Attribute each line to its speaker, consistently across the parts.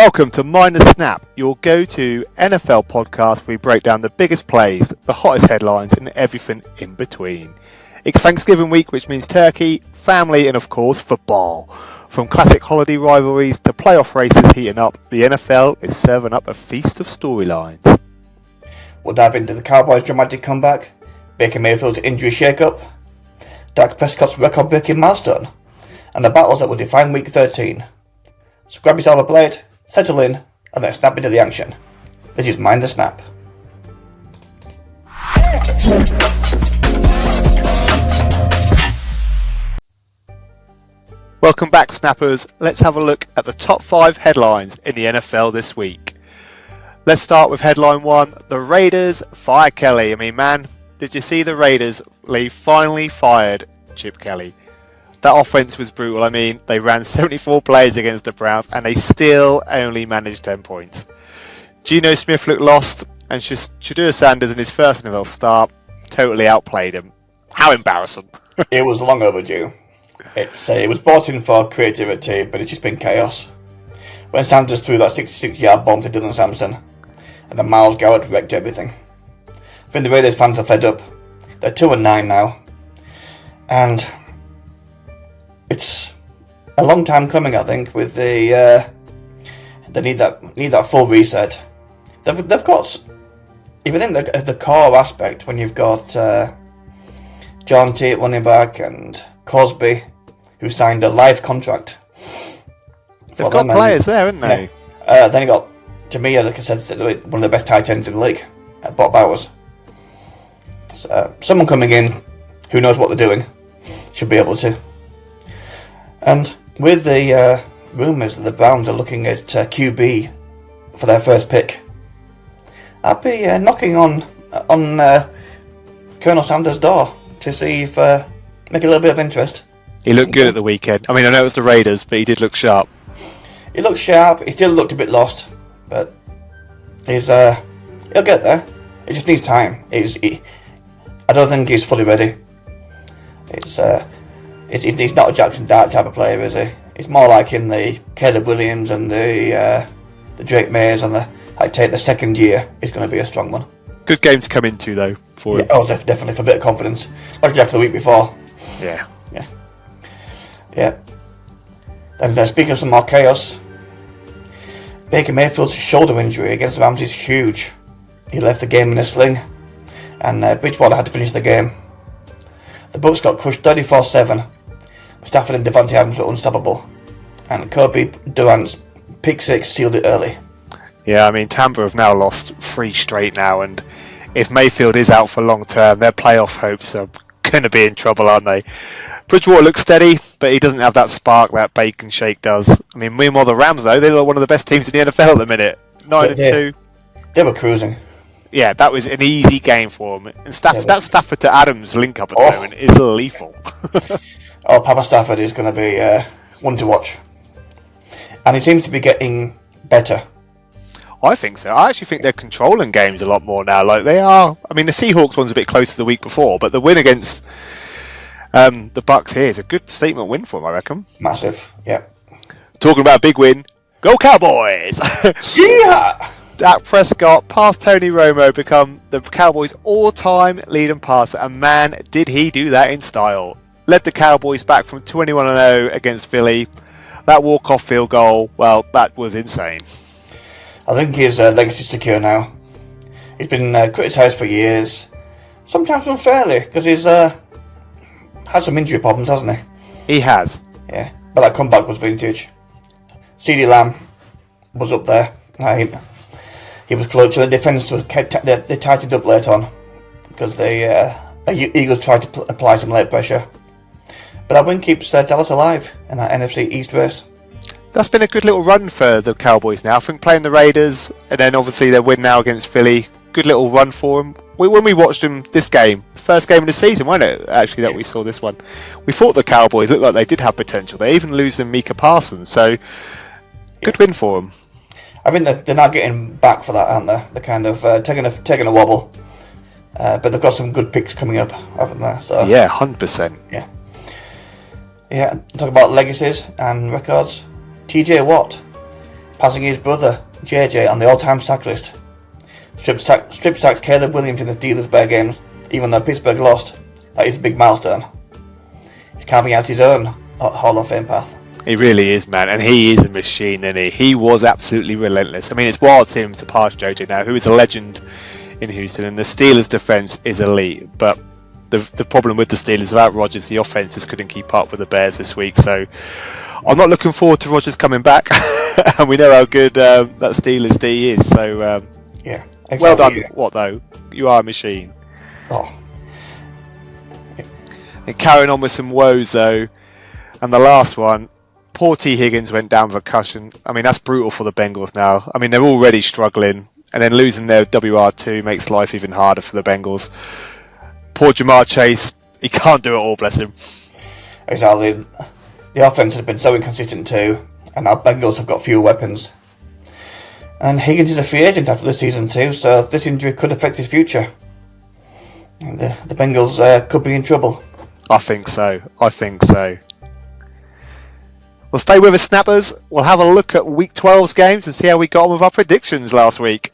Speaker 1: Welcome to Minor Snap, your go-to NFL podcast where we break down the biggest plays, the hottest headlines, and everything in between. It's Thanksgiving week, which means turkey, family, and of course, football. From classic holiday rivalries to playoff races heating up, the NFL is serving up a feast of storylines.
Speaker 2: We'll dive into the Cowboys' dramatic comeback, Baker Mayfield's injury shake-up, Dak Prescott's record-breaking milestone, and the battles that will define Week 13. So grab yourself a plate, settle in, and then snap into the action. This is Mind the Snap.
Speaker 1: Welcome back, Snappers. Let's have a look at the top 5 headlines in the NFL this week. Let's start with headline 1. The Raiders fire Kelly. Man, did you see the Raiders? They finally fired Chip Kelly. That offense was brutal. They ran 74 plays against the Browns and they still only managed 10 points. Geno Smith looked lost and Shedeur Sanders in his first NFL start totally outplayed him. How embarrassing.
Speaker 2: It was long overdue. It was brought in for creativity, but it's just been chaos. When Sanders threw that 66-yard bomb to Dylan Sampson and then Myles Garrett wrecked everything. I think the Raiders fans are fed up. They're 2-9 now. And it's a long time coming, I think, with they need that full reset. They've got, if you think the core aspect, when you've got John Tate running back and Cosby, who signed a life contract.
Speaker 1: They've got players there, haven't they?
Speaker 2: Yeah. Then you got, to me, like I said, one of the best tight ends in the league, Bob Bowers. So, someone coming in who knows what they're doing should be able to. And with the rumours that the Browns are looking at QB for their first pick, I'd be knocking on Colonel Sanders' door to see if make a little bit of interest.
Speaker 1: He looked good at the weekend. I know it was the Raiders, but he did look sharp.
Speaker 2: He looked sharp. He still looked a bit lost, but he'll get there. It just needs time. I don't think he's fully ready. He's not a Jackson Dart type of player, is he? He's more like in the Caleb Williams and the Drake Mays and the second year is going to be a strong one.
Speaker 1: Good game to come into though for him.
Speaker 2: Oh, definitely for a bit of confidence. Like after the week before. Yeah. And speaking of some more chaos, Baker Mayfield's shoulder injury against the Rams is huge. He left the game in a sling, and Bridgewater had to finish the game. The Bucs got crushed 34-7. Stafford and Devontae Adams were unstoppable, and Kobe Durant's pick 6 sealed it early.
Speaker 1: Yeah, Tampa have now lost 3 straight now, and if Mayfield is out for long term, their playoff hopes are going to be in trouble, aren't they? Bridgewater looks steady, but he doesn't have that spark that Bacon Shake does. Meanwhile, the Rams, though, they're one of the best teams in the NFL at the minute. 9-2.
Speaker 2: They were cruising. Yeah,
Speaker 1: that was an easy game for them. And that Stafford to Adams link-up at the moment is lethal.
Speaker 2: Papa Stafford is going to be one to watch. And he seems to be getting better.
Speaker 1: I think so. I actually think they're controlling games a lot more now. Like they are. The Seahawks one's a bit closer the week before, but the win against the Bucs here is a good statement win for them, I reckon.
Speaker 2: Massive, yeah.
Speaker 1: Talking about a big win, go Cowboys!
Speaker 2: Yeah!
Speaker 1: Dak Prescott, past Tony Romo, become the Cowboys' all-time leading passer, and man, did he do that in style. Led the Cowboys back from 21-0 against Philly. That walk-off field goal, well, that was insane.
Speaker 2: I think his legacy is secure now. He's been criticised for years, sometimes unfairly, because he's had some injury problems, hasn't he?
Speaker 1: He has.
Speaker 2: Yeah, but that comeback was vintage. CeeDee Lamb was up there. He was clutch, and the defence they tightened up late on because the Eagles tried to apply some late pressure. But that win keeps Dallas alive in that NFC East race.
Speaker 1: That's been a good little run for the Cowboys now. I think playing the Raiders and then obviously their win now against Philly, good little run for them. When we watched them this game, first game of the season, wasn't it? Actually, that we saw this one. We thought the Cowboys looked like they did have potential. They even losing Micah Parsons, so good win for them.
Speaker 2: I think they're not getting back for that, aren't they? They're kind of taking a wobble, but they've got some good picks coming up, haven't they? So
Speaker 1: yeah, 100%.
Speaker 2: Yeah. Talk about legacies and records. TJ Watt passing his brother, JJ, on the all-time sack list. Strip-sacked Caleb Williams in the Steelers' bare games, even though Pittsburgh lost. That is a big milestone. He's carving out his own Hall of Fame path.
Speaker 1: He really is, man, and he is a machine, isn't he? He was absolutely relentless. I mean, it's wild to see him to pass JJ now, who is a legend in Houston, and the Steelers' defense is elite, but the problem with the Steelers without Rodgers, the offense just couldn't keep up with the Bears this week, so I'm not looking forward to Rodgers coming back, and we know how good that Steelers D is, so
Speaker 2: yeah, exactly.
Speaker 1: Well done. What though? You are a machine.
Speaker 2: Oh.
Speaker 1: And carrying on with some woes though, and the last one, poor T. Higgins went down with a concussion. I mean, that's brutal for the Bengals now. I mean, they're already struggling, and then losing their WR2 makes life even harder for the Bengals. Poor Jamar Chase, he can't do it all, bless him.
Speaker 2: Exactly. The offense has been so inconsistent too, and our Bengals have got fewer weapons. And Higgins is a free agent after this season too, so this injury could affect his future. And the Bengals could be in trouble.
Speaker 1: I think so. We'll stay with us, Snappers. We'll have a look at Week 12's games and see how we got on with our predictions last week.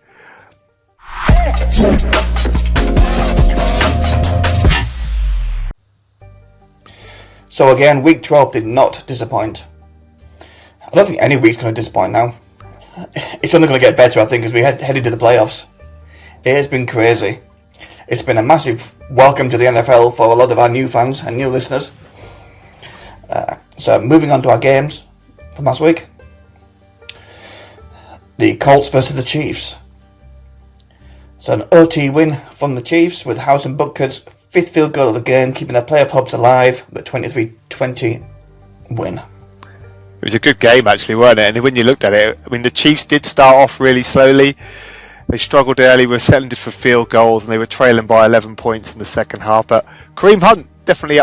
Speaker 2: So again, Week 12 did not disappoint. I don't think any week's going to disappoint now. It's only going to get better, I think, as we head into the playoffs. It has been crazy. It's been a massive welcome to the NFL for a lot of our new fans and new listeners. So moving on to our games from last week. The Colts versus the Chiefs. So an OT win from the Chiefs with House and Butker's fifth field goal of the game, keeping their playoff hopes alive, but 23-20 win.
Speaker 1: It was a good game actually, weren't it? And when you looked at it, I mean, the Chiefs did start off really slowly. They struggled early, were settling for field goals, and they were trailing by 11 points in the second half. But Kareem Hunt definitely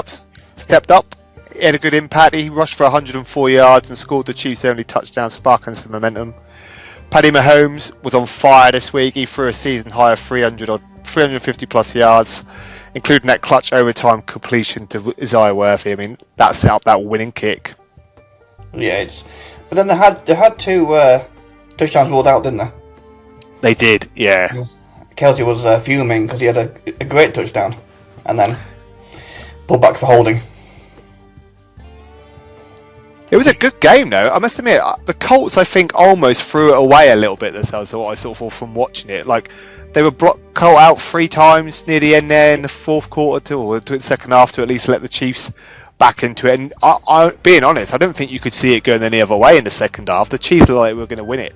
Speaker 1: stepped up. He had a good impact. He rushed for 104 yards and scored the Chiefs' only touchdown, sparking some momentum. Paddy Mahomes was on fire this week. He threw a season high of 350 plus yards, including that clutch overtime completion to Isaiah Worthy. I mean, that set up that winning kick.
Speaker 2: Yeah, but then they had two touchdowns ruled out, didn't they?
Speaker 1: They did, yeah.
Speaker 2: Kelsey was fuming because he had a great touchdown and then pulled back for holding.
Speaker 1: It was a good game, though. I must admit, the Colts, I think, almost threw it away a little bit themselves, what I sort of thought from watching it. Like, they were caught out 3 times near the end there in the fourth quarter, or to the second half, to at least let the Chiefs back into it. And I, being honest, I don't think you could see it going any other way in the second half. The Chiefs looked like they were going to win it.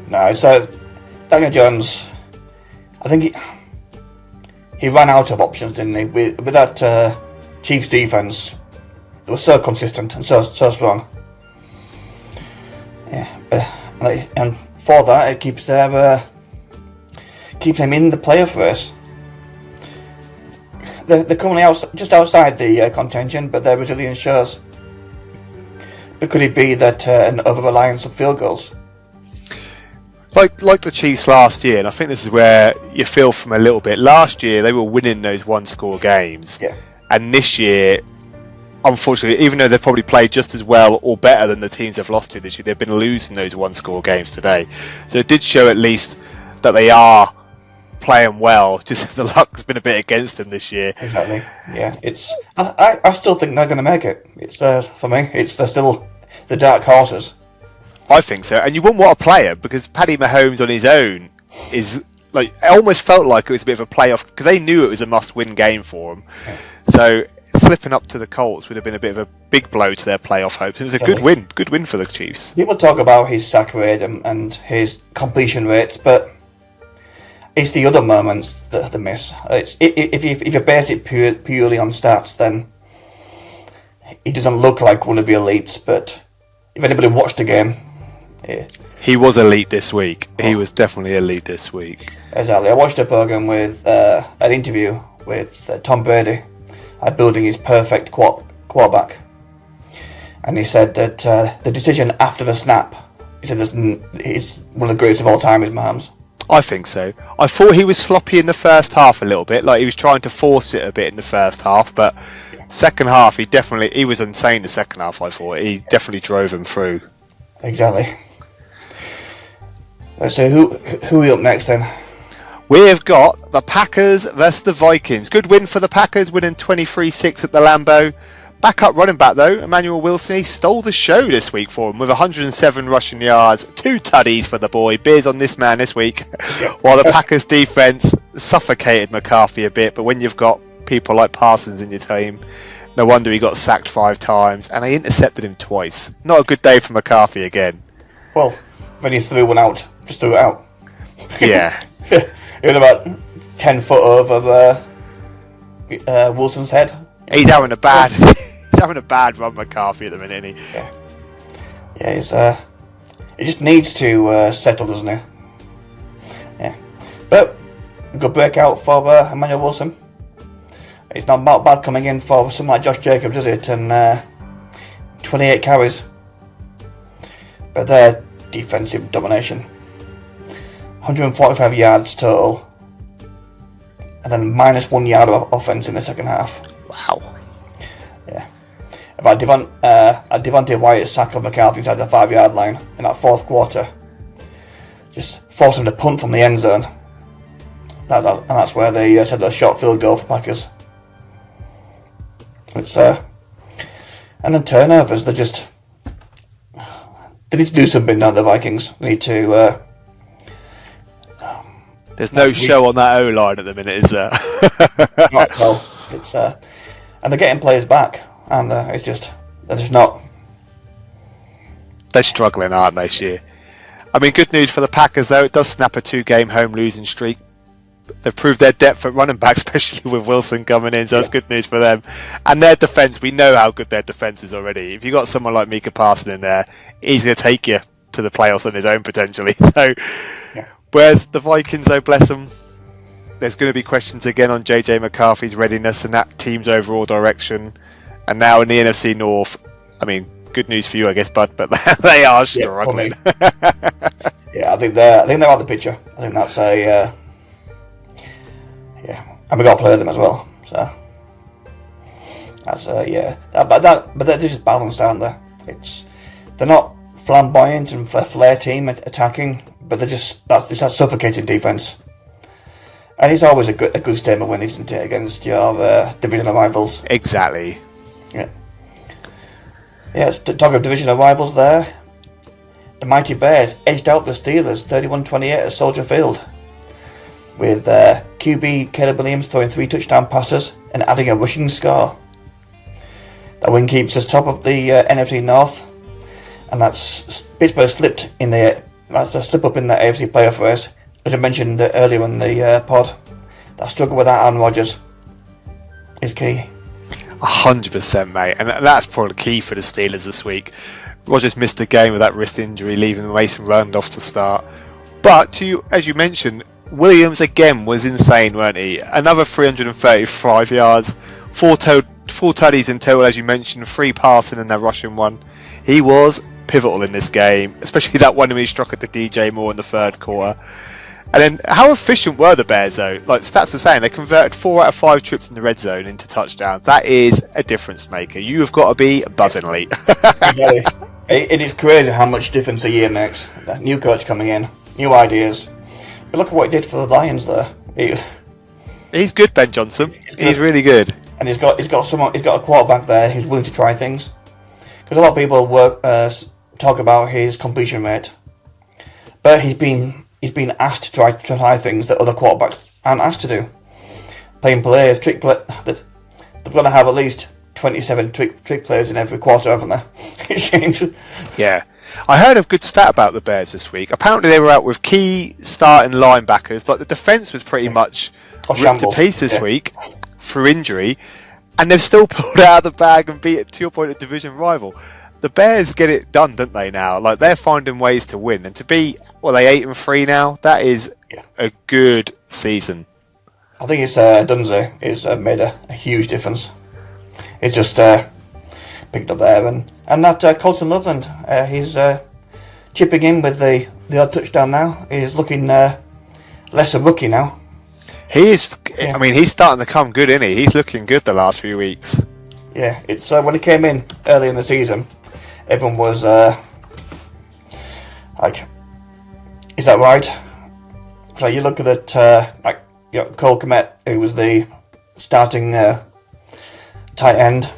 Speaker 2: No, so Daniel Jones, I think he ran out of options, didn't he? With that Chiefs defense, they were so consistent and so strong. Yeah, and for that, it keeps them in the playoff race. They're currently just outside the contention, but their resilience shows. But could it be that an over-reliance on field goals?
Speaker 1: Like the Chiefs last year, and I think this is where you feel from a little bit. Last year, they were winning those one-score games.
Speaker 2: Yeah.
Speaker 1: And this year, unfortunately, even though they've probably played just as well or better than the teams they've lost to this year, they've been losing those one-score games today. So it did show at least that they are playing well, just the luck's been a bit against them this year.
Speaker 2: Exactly. Yeah, I still think they're going to make it. It's for me, they're still the dark horses.
Speaker 1: I think so, and you wouldn't want a player because Paddy Mahomes on his own is like, it almost felt like it was a bit of a playoff because they knew it was a must-win game for them. Yeah. So slipping up to the Colts would have been a bit of a big blow to their playoff hopes. It was a good win for the Chiefs.
Speaker 2: People talk about his sack rate and his completion rates, but it's the other moments that they miss. If you base it purely on stats, then he doesn't look like one of the elites. But if anybody watched the game, yeah.
Speaker 1: He was elite this week. He was definitely elite this week.
Speaker 2: Exactly. I watched a program with an interview with Tom Brady, building his perfect quarterback, and he said that the decision after the snap, he said it's one of the greatest of all time, is Mahomes.
Speaker 1: I think so. I thought he was sloppy in the first half a little bit, like he was trying to force it a bit in the first half, but second half he was insane. The second half, I thought he definitely drove him through.
Speaker 2: Exactly. Let's see who are we up next then.
Speaker 1: We have got the Packers versus the Vikings. Good win for the Packers, winning 23-6 at the Lambeau. Backup running back though, Emmanuel Wilson, he stole the show this week for him with 107 rushing yards, 2 tutties for the boy. Beers on this man this week. While the Packers defense suffocated McCarthy a bit, but when you've got people like Parsons in your team, no wonder he got sacked 5 times, and they intercepted him twice. Not a good day for McCarthy again.
Speaker 2: Well, when he threw one out, just threw it out.
Speaker 1: Yeah.
Speaker 2: It was about 10 foot over Wilson's head.
Speaker 1: He's having a bad run, McCarthy, at the minute, isn't he?
Speaker 2: Yeah, he just needs to settle, doesn't he? Yeah. But, good breakout for Emmanuel Wilson. It's not bad coming in for someone like Josh Jacobs, is it? And 28 carries. But their defensive domination. 145 yards total. And then -1 yard of offense in the second half.
Speaker 1: Wow.
Speaker 2: Yeah. About Devontae Wyatt's sack of McCarthy inside the 5-yard line in that fourth quarter. Just forced him to punt from the end zone. And that's where they set a short field goal for Packers. It's and then turnovers. They need to do something now. The Vikings need to.
Speaker 1: There's no show on that O-line at the minute, is there?
Speaker 2: Not so. It's and they're getting players back, and they're just not.
Speaker 1: They're struggling, aren't they, this year? I mean, good news for the Packers, though. It does snap a 2-game home losing streak. They've proved their depth at running back, especially with Wilson coming in, so that's good news for them. And their defence, we know how good their defence is already. If you've got someone like Micah Parsons in there, he's going to take you to the playoffs on his own, potentially. So, whereas the Vikings, though, bless them, there's going to be questions again on JJ McCarthy's readiness and that team's overall direction. And now in the NFC North, I mean, good news for you, I guess, Bud, but they are struggling.
Speaker 2: I think they're out the picture. I think that's a and we got to play them as well. So that's but they're just balanced, aren't they? They're not flamboyant and a flair team attacking, but it's that suffocating defense. And it's always a good statement win, isn't it, against your divisional rivals?
Speaker 1: Exactly.
Speaker 2: Yeah. Yes, talk of divisional rivals there. The Mighty Bears edged out the Steelers 31-28 at Soldier Field, with QB Caleb Williams throwing 3 touchdown passes and adding a rushing score. That win keeps us top of the NFC North, and that's Pittsburgh slipped in that's a slip up in the AFC playoff race. As I mentioned earlier in the pod, that struggle without Aaron Rodgers is key.
Speaker 1: 100%, mate, and that's probably key for the Steelers this week. Rodgers missed a game with that wrist injury, leaving Mason Rudolph to start. But as you mentioned, Williams again was insane, weren't he? Another 335 yards, 4 tutties in total, as you mentioned, 3 passing and a rushing one. He was pivotal in this game, especially that one when he struck at the DJ Moore in the third quarter. And then, how efficient were the Bears, though? Like stats are saying, they converted 4 out of 5 trips in the red zone into touchdowns. That is a difference maker. You have got to be buzzing late.
Speaker 2: It is crazy how much difference a year makes. That new coach coming in, new ideas. But look at what he did for the Lions there.
Speaker 1: He's good, Ben Johnson. He's really good.
Speaker 2: And he's got a quarterback there who's willing to try things. Because a lot of people talk about his completion rate, but he's been asked to try things that other quarterbacks aren't asked to do. Playing players, trick play. They've got to have at least 27 trick plays in every quarter, haven't they? It seems.
Speaker 1: Yeah. I heard a good stat about the Bears this week. Apparently they were out with key starting linebackers. Like the defence was pretty much ripped to pieces this week through injury, and they've still pulled it out of the bag and beat it, to your point, a division rival. The Bears get it done, don't they, now? Like, they're finding ways to win. And to be, they 8-3 now? That is a good season.
Speaker 2: I think it's Dunze. It's made a huge difference. It's just picked up there. And that Colton Loveland, he's chipping in with the odd touchdown now. He's looking less a rookie now.
Speaker 1: He is. I mean, he's starting to come good, isn't he? He's looking good the last few weeks.
Speaker 2: Yeah, it's when he came in early in the season, everyone was like, Is that right? So you look at it, Cole Kmet, who was the starting tight end,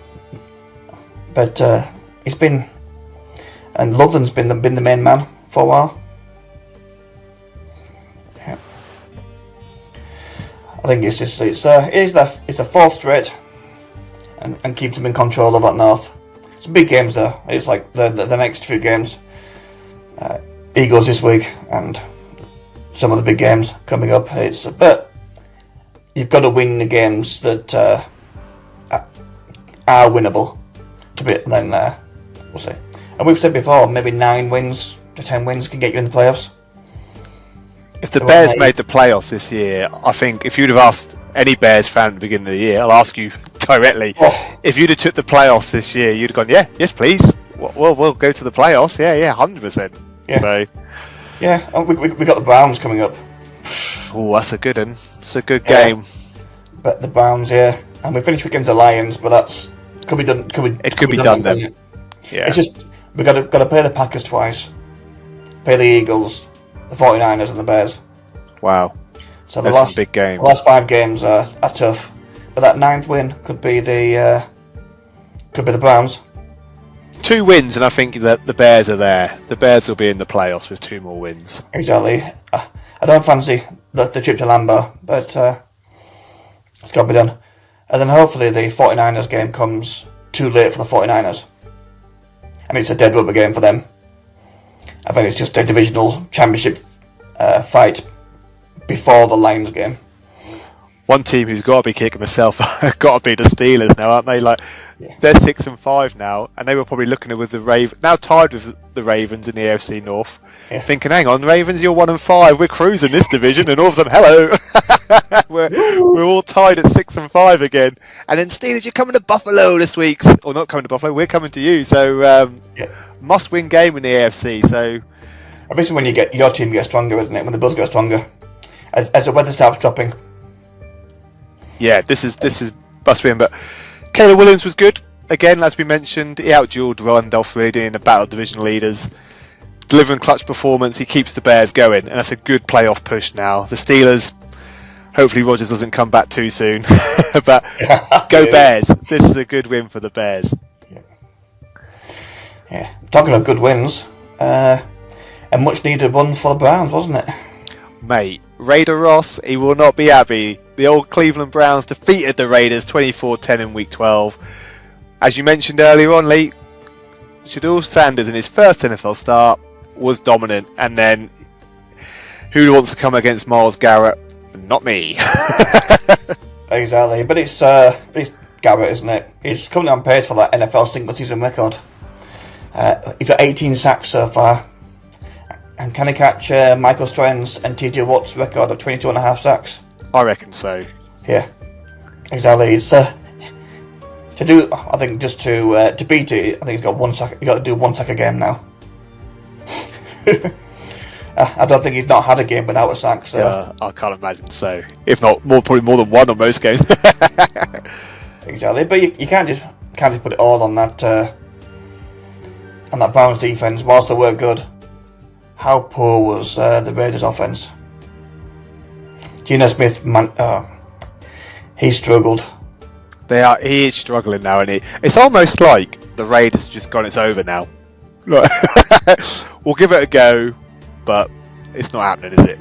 Speaker 2: but he's been, and Loveland's been the main man for a while. Yeah. I think it's a fourth straight, and keeps them in control of that North. It's big games though. It's like the next few games. Eagles this week and some of the big games coming up. But you've got to win the games that are winnable to be. Then we'll see. And we've said before, maybe 9 wins to 10 wins can get you in the playoffs.
Speaker 1: If the Bears made the playoffs this year, I think if you'd have asked any Bears fan at the beginning of the year, I'll ask you directly, if you'd have took the playoffs this year, you'd have gone, yes, please. We'll go to the playoffs. Yeah, 100%.
Speaker 2: Yeah.
Speaker 1: So,
Speaker 2: yeah, and we got the Browns coming up.
Speaker 1: Oh, that's a good one. It's a good game.
Speaker 2: But the Browns, and we finished against the Lions, but could be done.
Speaker 1: It could be done then. Yeah.
Speaker 2: It's just we got to play the Packers twice, play the Eagles, the 49ers, and the Bears.
Speaker 1: Wow.
Speaker 2: So
Speaker 1: That's some big games.
Speaker 2: The last 5 games are tough, but that 9th win could be the Browns.
Speaker 1: 2 wins, and I think that the Bears are there. The Bears will be in the playoffs with 2 more wins.
Speaker 2: Exactly. I don't fancy the trip to Lambeau, but it's got to be done. And then hopefully the 49ers game comes too late for the 49ers. And it's a dead rubber game for them. I think it's just a divisional championship fight before the Lions game.
Speaker 1: One team who's got to be kicking themselves got to be the Steelers now, aren't they? They're 6-5 now, and they were probably looking at with the Ravens, now tied with the Ravens in the AFC North, thinking, hang on, Ravens, you're 1-5, we're cruising this division, and all of a sudden, hello, we're all tied at 6-5 again, and then Steelers, you're coming to Buffalo this week, or not coming to Buffalo, we're coming to you, so must-win game in the AFC. So
Speaker 2: obviously, when your team gets stronger, isn't it? When the Bills get stronger, as the weather starts dropping. Yeah,
Speaker 1: this is must win, but Caleb Williams was good. Again, as we mentioned, he outdueled Randolph Reedy in the battle of division leaders. Delivering clutch performance, he keeps the Bears going, and that's a good playoff push now. The Steelers, hopefully Rodgers doesn't come back too soon, but go Bears. This is a good win for the Bears.
Speaker 2: Yeah. Talking of good wins, a much needed one for the Browns, wasn't it?
Speaker 1: Mate, Raider Ross, he will not be happy. The old Cleveland Browns defeated the Raiders 24-10 in Week 12. As you mentioned earlier on, Lee, Shedeur Sanders in his first NFL start was dominant, and then who wants to come against Myles Garrett? Not me.
Speaker 2: Exactly, but it's Garrett, isn't it? He's coming on pace for that NFL single season record. He's got 18 sacks so far. And can he catch Michael Strahan's and TJ Watt's record of 22.5 sacks?
Speaker 1: I reckon so.
Speaker 2: Yeah, exactly. It's to do. I think just to beat it, I think he's got 1 sack. You got to do 1 sack a game now. I don't think he's not had a game without a sack. So
Speaker 1: I can't imagine so. If not probably more than 1 on most games.
Speaker 2: Exactly, but you can't just put it all on that Browns defense. Whilst they were good, how poor was the Raiders offense? Geno Smith, he struggled.
Speaker 1: He is struggling now, and it's almost like the Raiders have just gone, it's over now. We'll give it a go, but it's not happening, is it?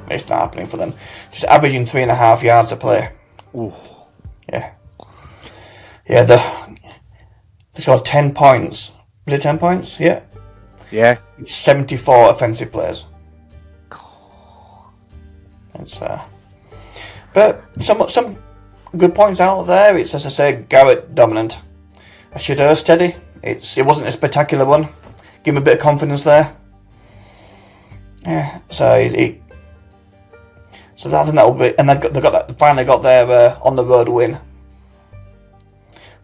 Speaker 2: It's not happening for them. Just averaging 3.5 yards a play.
Speaker 1: Ooh.
Speaker 2: Yeah. Yeah, they scored 10 points. Was it 10 points? Yeah.
Speaker 1: Yeah.
Speaker 2: 74 offensive plays. It's but some good points out there. It's, as I say, Garrett dominant. Shedeur steady. It wasn't a spectacular one. Give him a bit of confidence there. Yeah. So I think that will be, and they finally got their on the road win.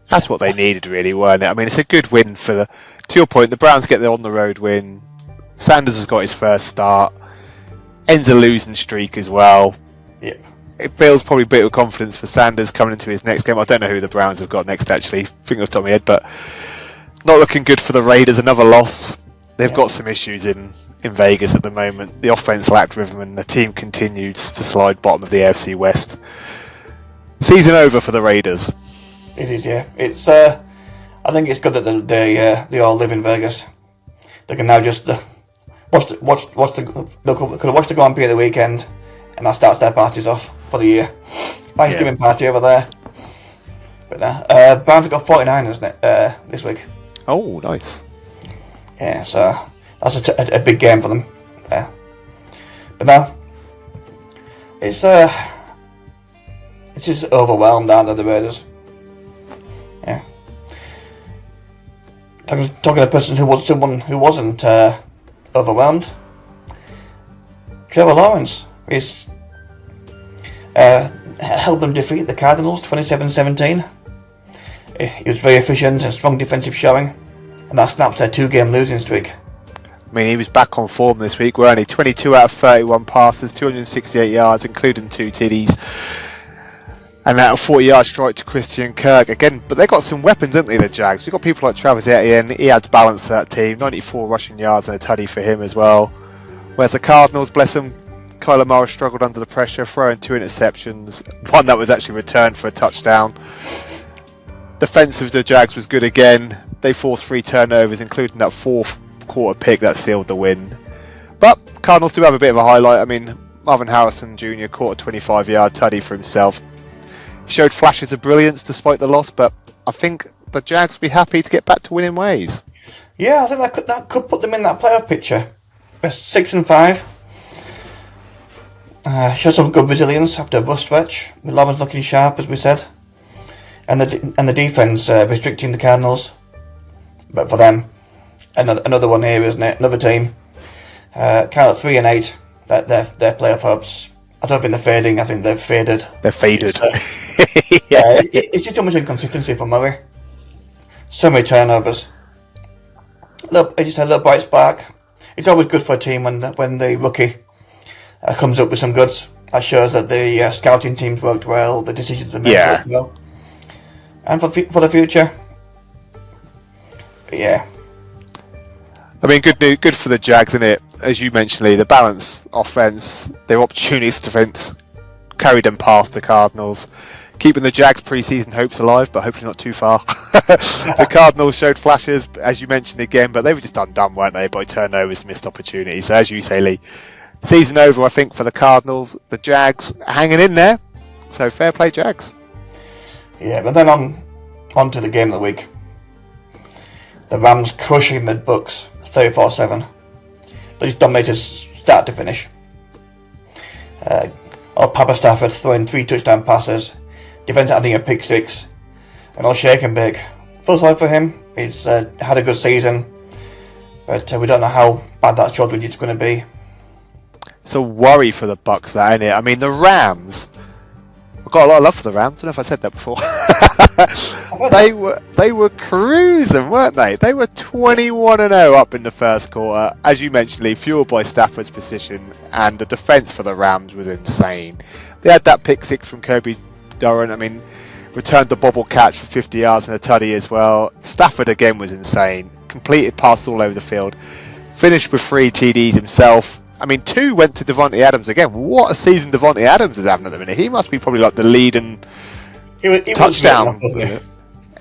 Speaker 1: That's what they needed, really, weren't it? I mean, it's a good win to your point, the Browns get their on the road win. Sanders has got his first start. Ends a losing streak as well.
Speaker 2: Yeah.
Speaker 1: It builds probably a bit of confidence for Sanders coming into his next game. I don't know who the Browns have got next, actually. I think it was top of my head, but not looking good for the Raiders. Another loss. They've got some issues in in Vegas at the moment. The offense lacked rhythm, and the team continues to slide bottom of the AFC West. Season over for the Raiders.
Speaker 2: It is, yeah. It's. I think it's good that they all live in Vegas. They can now just watch the Grand Prix at the weekend, and that starts their parties off for the year. Thanksgiving party over there. But now, Browns have got 49ers this week.
Speaker 1: Oh, nice.
Speaker 2: Yeah, so that's a big game for them. Yeah. But now, it's just overwhelmed, aren't they, the Raiders? Yeah. Talking to a person who wasn't overwhelmed. Trevor Lawrence is helped them defeat the Cardinals 27-17. He was very efficient, a strong defensive showing, and that snaps their 2-game losing streak.
Speaker 1: I mean, he was back on form this week, weren't he? 22 out of 31 passes, 268 yards, including 2 TDs. And that 40-yard strike to Christian Kirk again. But they got some weapons, haven't they, the Jags? We've got people like Travis Etienne. He adds balance to that team. 94 rushing yards and a tutty for him as well. Whereas the Cardinals, bless them, Kyler Murray struggled under the pressure, throwing 2 interceptions. One that was actually returned for a touchdown. Defense of the Jags was good again. They forced 3 turnovers, including that 4th quarter pick that sealed the win. But Cardinals do have a bit of a highlight. I mean, Marvin Harrison Jr. caught a 25-yard tutty for himself. Showed flashes of brilliance despite the loss, but I think the Jags will be happy to get back to winning ways.
Speaker 2: Yeah, I think that could put them in that playoff picture. 6-5. Showed some good resilience after a rough stretch, with Lawrence looking sharp, as we said, and the defense restricting the Cardinals. But for them, another one here, isn't it? Another team. Count at 3-8. Their playoff hopes. I don't think they're fading. I think they've faded.
Speaker 1: They're faded.
Speaker 2: It's just too much inconsistency for Murray. So many turnovers. Look, as you said, little bright spark. It's always good for a team when the rookie comes up with some goods. That shows that the scouting teams worked well, the decisions they made worked well. And for the future, yeah.
Speaker 1: I mean, good for the Jags, isn't it? As you mentioned, Lee, the balanced offense, their opportunities defense carried them past the Cardinals, keeping the Jags preseason hopes alive, but hopefully not too far. The Cardinals showed flashes, as you mentioned again, but they were just undone, weren't they, by turnovers, missed opportunities. So as you say, Lee, season over, I think, for the Cardinals. The Jags hanging in there, so fair play, Jags.
Speaker 2: Yeah, but then on to the game of the week. The Rams crushing the Bucks 34-7. They just dominated start to finish. Papa Stafford throwing 3 touchdown passes, defense adding a pick 6, and all shake and bake. Full side for him. He's had a good season, but we don't know how bad that shoulder injury is going to be.
Speaker 1: It's a worry for the Bucks, that, isn't it? I mean, the Rams. I've got a lot of love for the Rams. I don't know if I said that before. They were cruising, weren't they? They were 21-0 up in the first quarter. As you mentioned, Lee, fueled by Stafford's position, and the defence for the Rams was insane. They had that pick 6 from Kobe Durant. I mean, returned the bobble catch for 50 yards and a tutty as well. Stafford again was insane. Completed passes all over the field. Finished with 3 TDs himself. I mean, 2 went to Devontae Adams again. What a season Devontae Adams is having at the minute. He must be probably like the lead and touchdown.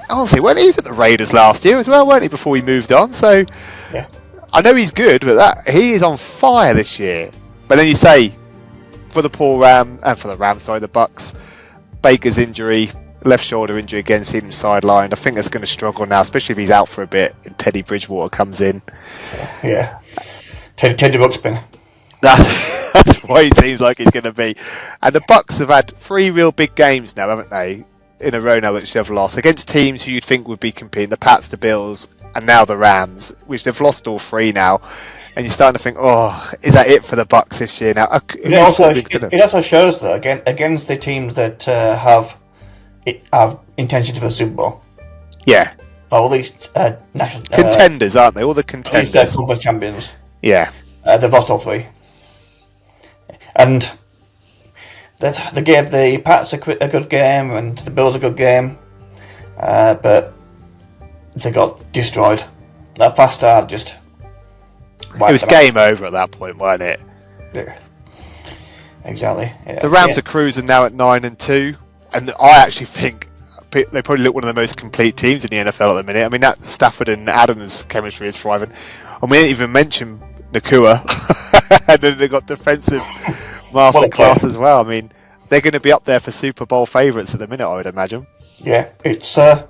Speaker 1: Honestly, well, he was at the Raiders last year as well, weren't he, before he moved on? So,
Speaker 2: yeah.
Speaker 1: I know he's good, but he is on fire this year. But then you say, for the the Bucks, Baker's injury, left shoulder injury again, seen him sidelined. I think that's going to struggle now, especially if he's out for a bit and Teddy Bridgewater comes in.
Speaker 2: Yeah. Teddy Ruxpin.
Speaker 1: That's what he seems like he's going to be. And the Bucks have had 3 real big games now, haven't they, in a row now which they've lost against teams who you'd think would be competing, the Pats, the Bills, and now the Rams, which they've lost all 3 now. And you're starting to think, oh, is that it for the Bucks this year now?
Speaker 2: It also shows that against the teams that have intention for the Super Bowl.
Speaker 1: Yeah.
Speaker 2: Or all these national
Speaker 1: contenders, aren't they? All the contenders.
Speaker 2: These conference champions.
Speaker 1: Yeah.
Speaker 2: They've lost all 3. And they gave the Pats a good game and the Bills a good game, but they got destroyed. That fast start just
Speaker 1: It was game over at that point, wasn't it?
Speaker 2: Yeah. Exactly. Yeah.
Speaker 1: The Rams are cruising now at 9-2, and I actually think they probably look one of the most complete teams in the NFL at the minute. I mean, that Stafford and Adams chemistry is thriving. And we didn't even mention Nakua, and then they got defensive masterclass as well. I mean, they're going to be up there for Super Bowl favourites at the minute, I would imagine.
Speaker 2: Yeah, it's. I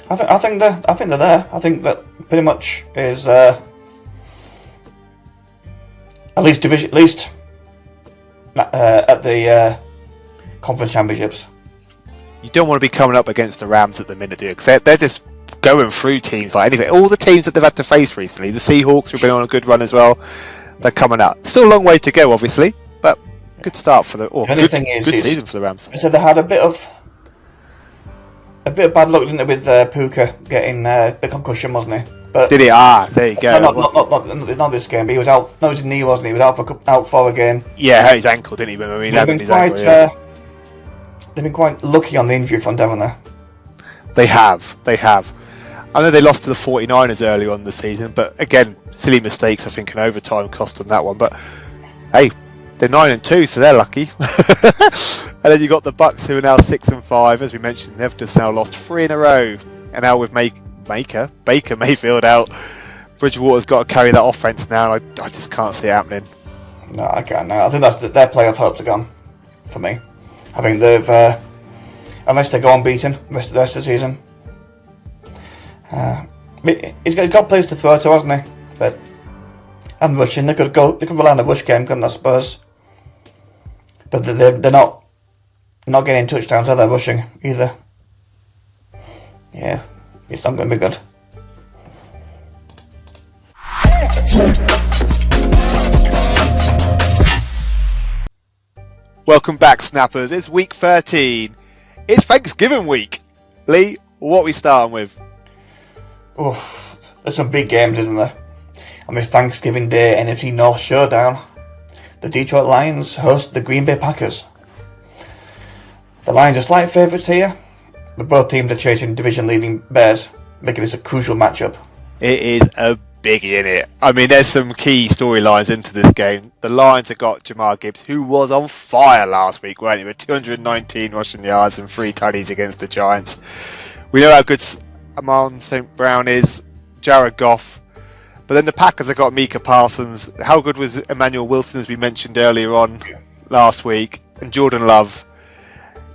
Speaker 2: think they're there. I think that pretty much is at least division, at the conference championships.
Speaker 1: You don't want to be coming up against the Rams at the minute, do you? Because they're just going through teams like anything. All the teams that they've had to face recently, the Seahawks have been on a good run as well. They're coming up. Still a long way to go, obviously, but good start for the. Good season for the Rams.
Speaker 2: So they had a bit of bad luck, didn't they, with Puka getting a bit concussion, wasn't he? But
Speaker 1: did he? There you go.
Speaker 2: Not this game. But he was out. No, it was his knee, wasn't he? He was out for a game.
Speaker 1: Yeah, hurt his ankle, didn't he? When he landed his ankle. Yeah.
Speaker 2: They've been quite lucky on the injury front, haven't they?
Speaker 1: They have. I know they lost to the 49ers early on in the season, but again, silly mistakes, I think, in overtime cost them that one. But hey, they're 9-2, so they're lucky. And then you got the Bucks, who are now 6-5, as we mentioned. They've just now lost 3 in a row, and now with Baker Mayfield out, Bridgewater's got to carry that offense now. I just can't see it happening.
Speaker 2: No, I can't. No, I think their playoff hopes are gone for me. I think they've, unless they go unbeaten the rest of the season. He's got players to throw to, hasn't he? But and rushing, they could rely on the rush game, couldn't they, Spurs? But they're not getting touchdowns, are they, rushing either? Yeah, it's not going to be good.
Speaker 1: Welcome back, Snappers. It's week 13. It's Thanksgiving week. Lee, what are we starting with?
Speaker 2: Oh, there's some big games, isn't there? On this Thanksgiving Day NFC North showdown, the Detroit Lions host the Green Bay Packers. The Lions are slight favourites here, but both teams are chasing division-leading Bears, making this a crucial matchup.
Speaker 1: It is a biggie, innit? I mean, there's some key storylines into this game. The Lions have got Jamar Gibbs, who was on fire last week, weren't he? With 219 rushing yards and 3 tutties against the Giants. We know how good Amon St. Brown is, Jared Goff. But then the Packers have got Micah Parsons. How good was Emmanuel Wilson, as we mentioned earlier on last week, and Jordan Love.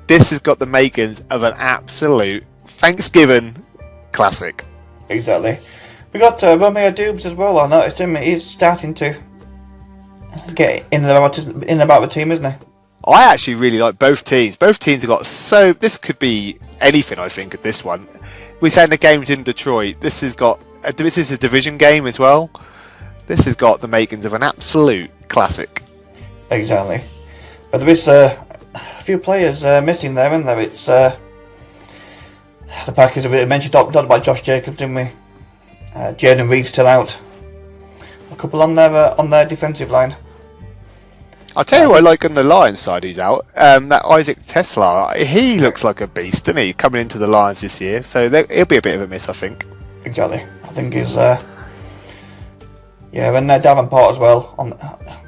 Speaker 1: This has got the makings of an absolute Thanksgiving classic.
Speaker 2: Exactly. We got Romeo Dubes as well. I noticed him. He's starting to get in and about the team, isn't he?
Speaker 1: I actually really like both teams. Both teams have got this could be anything, I think, at this one. We're saying the game's in Detroit. This is a division game as well. This has got the makings of an absolute classic. Exactly.
Speaker 2: But there is a few players missing there, isn't there? It's the Packers. We mentioned talked about Josh Jacobs, didn't we? Jaden Reed's still out. A couple on their defensive line.
Speaker 1: I'll tell you what I like on the Lions side who's out. That Isaac Tesla, he looks like a beast, doesn't he? Coming into the Lions this year. So he'll be a bit of a miss, I think.
Speaker 2: Exactly. I think he's... and Davenport as well.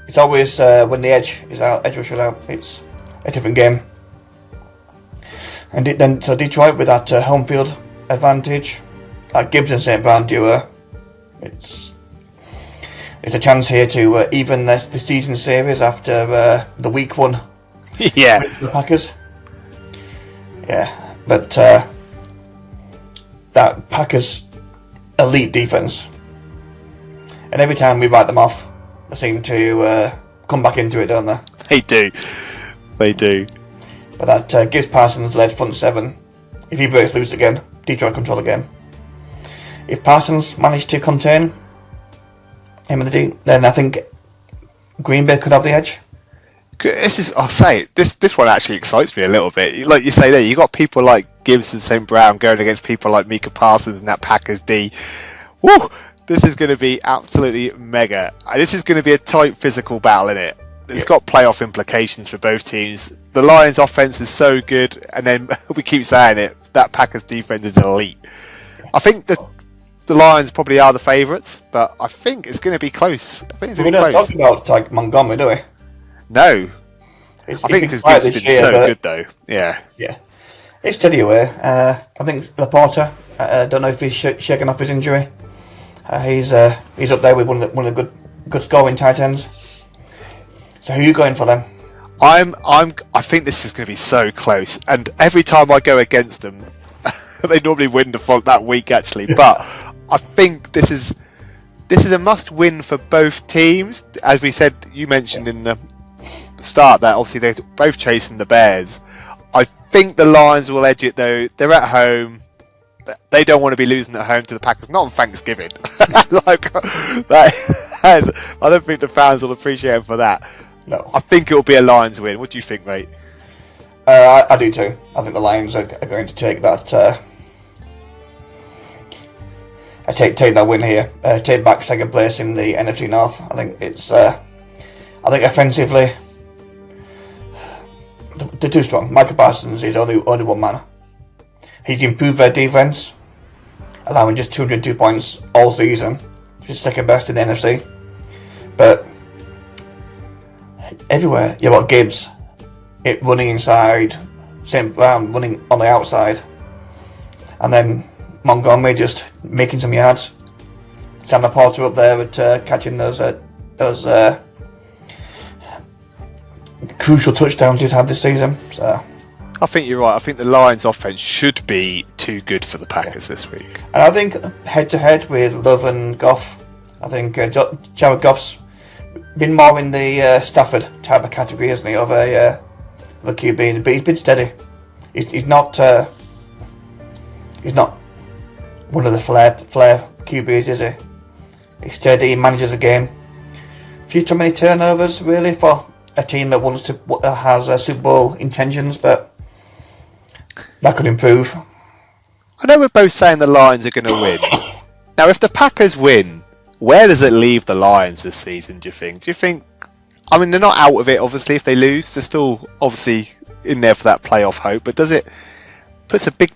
Speaker 2: It's always when the edge rusher out, it's a different game. And so Detroit with that home field advantage, that Gibbs and St. Brown duo, it's a chance here to even the season series after the week one.
Speaker 1: Yeah.
Speaker 2: With the Packers. Yeah, but that Packers elite defense, and every time we write them off, they seem to come back into it, don't they?
Speaker 1: They do.
Speaker 2: But that Gibbs Parsons led front seven. If he breaks loose again, Detroit control the game. If Parsons managed to contain him in the D, then I think Green Bay could have the edge.
Speaker 1: This one actually excites me a little bit. Like you say there, you got people like Gibbs and St. Brown going against people like Micah Parsons and that Packers D. Woo! This is going to be absolutely mega. This is going to be a tight physical battle, isn't it? It's got playoff implications for both teams. The Lions' offense is so good, and then we keep saying it, that Packers' defense is elite. I think the the Lions probably are the favourites, but I think it's going to be close. I think it's
Speaker 2: We
Speaker 1: going to
Speaker 2: don't
Speaker 1: be close.
Speaker 2: talk about like Montgomery, do we?
Speaker 1: No. I think his game's been so good, though. Yeah.
Speaker 2: Yeah. It's steady away. I think Laporta, I don't know if he's shaken off his injury. He's up there with one of the good scoring tight ends. So who are you going for then?
Speaker 1: I think this is going to be so close, and every time I go against them, they normally win that week actually. But I think this is a must-win for both teams. As we said, you mentioned in the start that obviously they're both chasing the Bears. I think the Lions will edge it though. They're at home. They don't want to be losing at home to the Packers, not on Thanksgiving. I don't think the fans will appreciate them for that.
Speaker 2: No.
Speaker 1: I think it'll be a Lions win. What do you think, mate?
Speaker 2: I do too. I think the Lions are going to take that. Take that win here. Take back second place in the NFC North. I think it's. I think offensively, they're too strong. Micah Parsons is only one man. He's improved their defense, allowing just 202 points all season, which is second best in the NFC. But everywhere you've got Gibbs, running inside, St. Brown running on the outside, and then Montgomery just making some yards. Sam Laporta up there at catching those crucial touchdowns he's had this season. So
Speaker 1: I think you're right. I think the Lions' offense should be too good for the Packers this week.
Speaker 2: And I think head-to-head with Love and Goff, I think Jared Goff's been more in the Stafford type of category, isn't he, of a QB? But he's been steady. He's not one of the flair QBs, is he? He's steady. He manages the game. Few too many turnovers, really, for a team that has Super Bowl intentions, but that could improve.
Speaker 1: I know we're both saying the Lions are going to win. Now, if the Packers win, where does it leave the Lions this season, do you think? Do you think... I mean, they're not out of it, obviously, if they lose. They're still, obviously, in there for that playoff hope. But does it... puts a big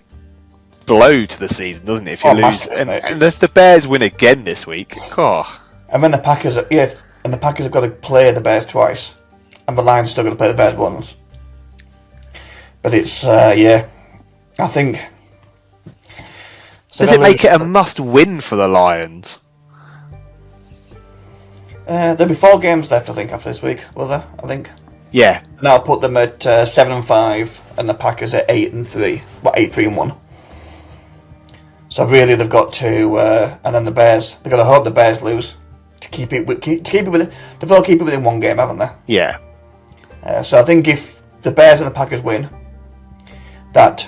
Speaker 1: blow to the season, doesn't it, if you lose? And if the Bears win again this week,
Speaker 2: And when the Packers... and the Packers have got to play the Bears twice. And the Lions still got to play the Bears once. But it's, I think...
Speaker 1: Does it make it a must-win for the Lions?
Speaker 2: There'll be 4 games left, I think, after this week, will there? I think.
Speaker 1: Yeah.
Speaker 2: And I'll put them at 7-5, and the Packers at 8-3. Well, 8-3-1. So really, they've got to, and then the Bears. They've got to hope the Bears lose to keep it within. They've got to keep it within 1 game, haven't they?
Speaker 1: Yeah.
Speaker 2: So I think if the Bears and the Packers win, that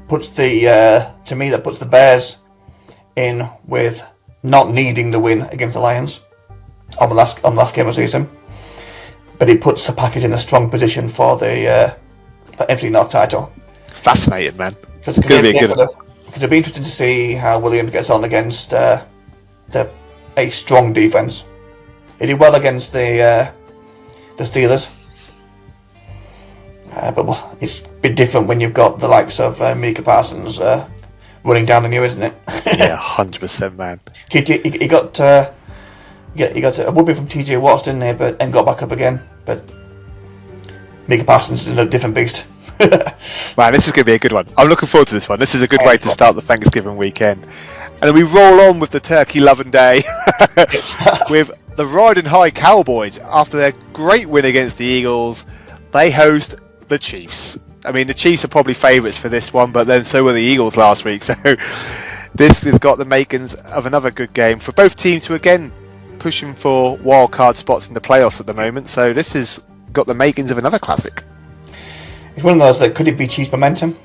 Speaker 2: puts the Bears in with not needing the win against the Lions on the last game of the season, but it puts the Packers in a strong position for the NFC North title.
Speaker 1: Fascinating, man.
Speaker 2: Because it'll be interesting to see how Williams gets on against a strong defense. He did well against the Steelers. But it's a bit different when you've got the likes of Micah Parsons running down on you, isn't it?
Speaker 1: Yeah, 100%, man.
Speaker 2: He got a whooping from TJ Watts, didn't he? And got back up again. But Micah Parsons is a different beast.
Speaker 1: Man, this is going to be a good one. I'm looking forward to this one. This is a good way to start the Thanksgiving weekend. And then we roll on with the turkey-loving day with the riding high Cowboys. After their great win against the Eagles, they host the Chiefs. I mean, the Chiefs are probably favourites for this one, but then so were the Eagles last week. So this has got the makings of another good game for both teams who, again, pushing for wildcard spots in the playoffs at the moment. So this has got the makings of another classic.
Speaker 2: It's one of those that could it be Chiefs momentum?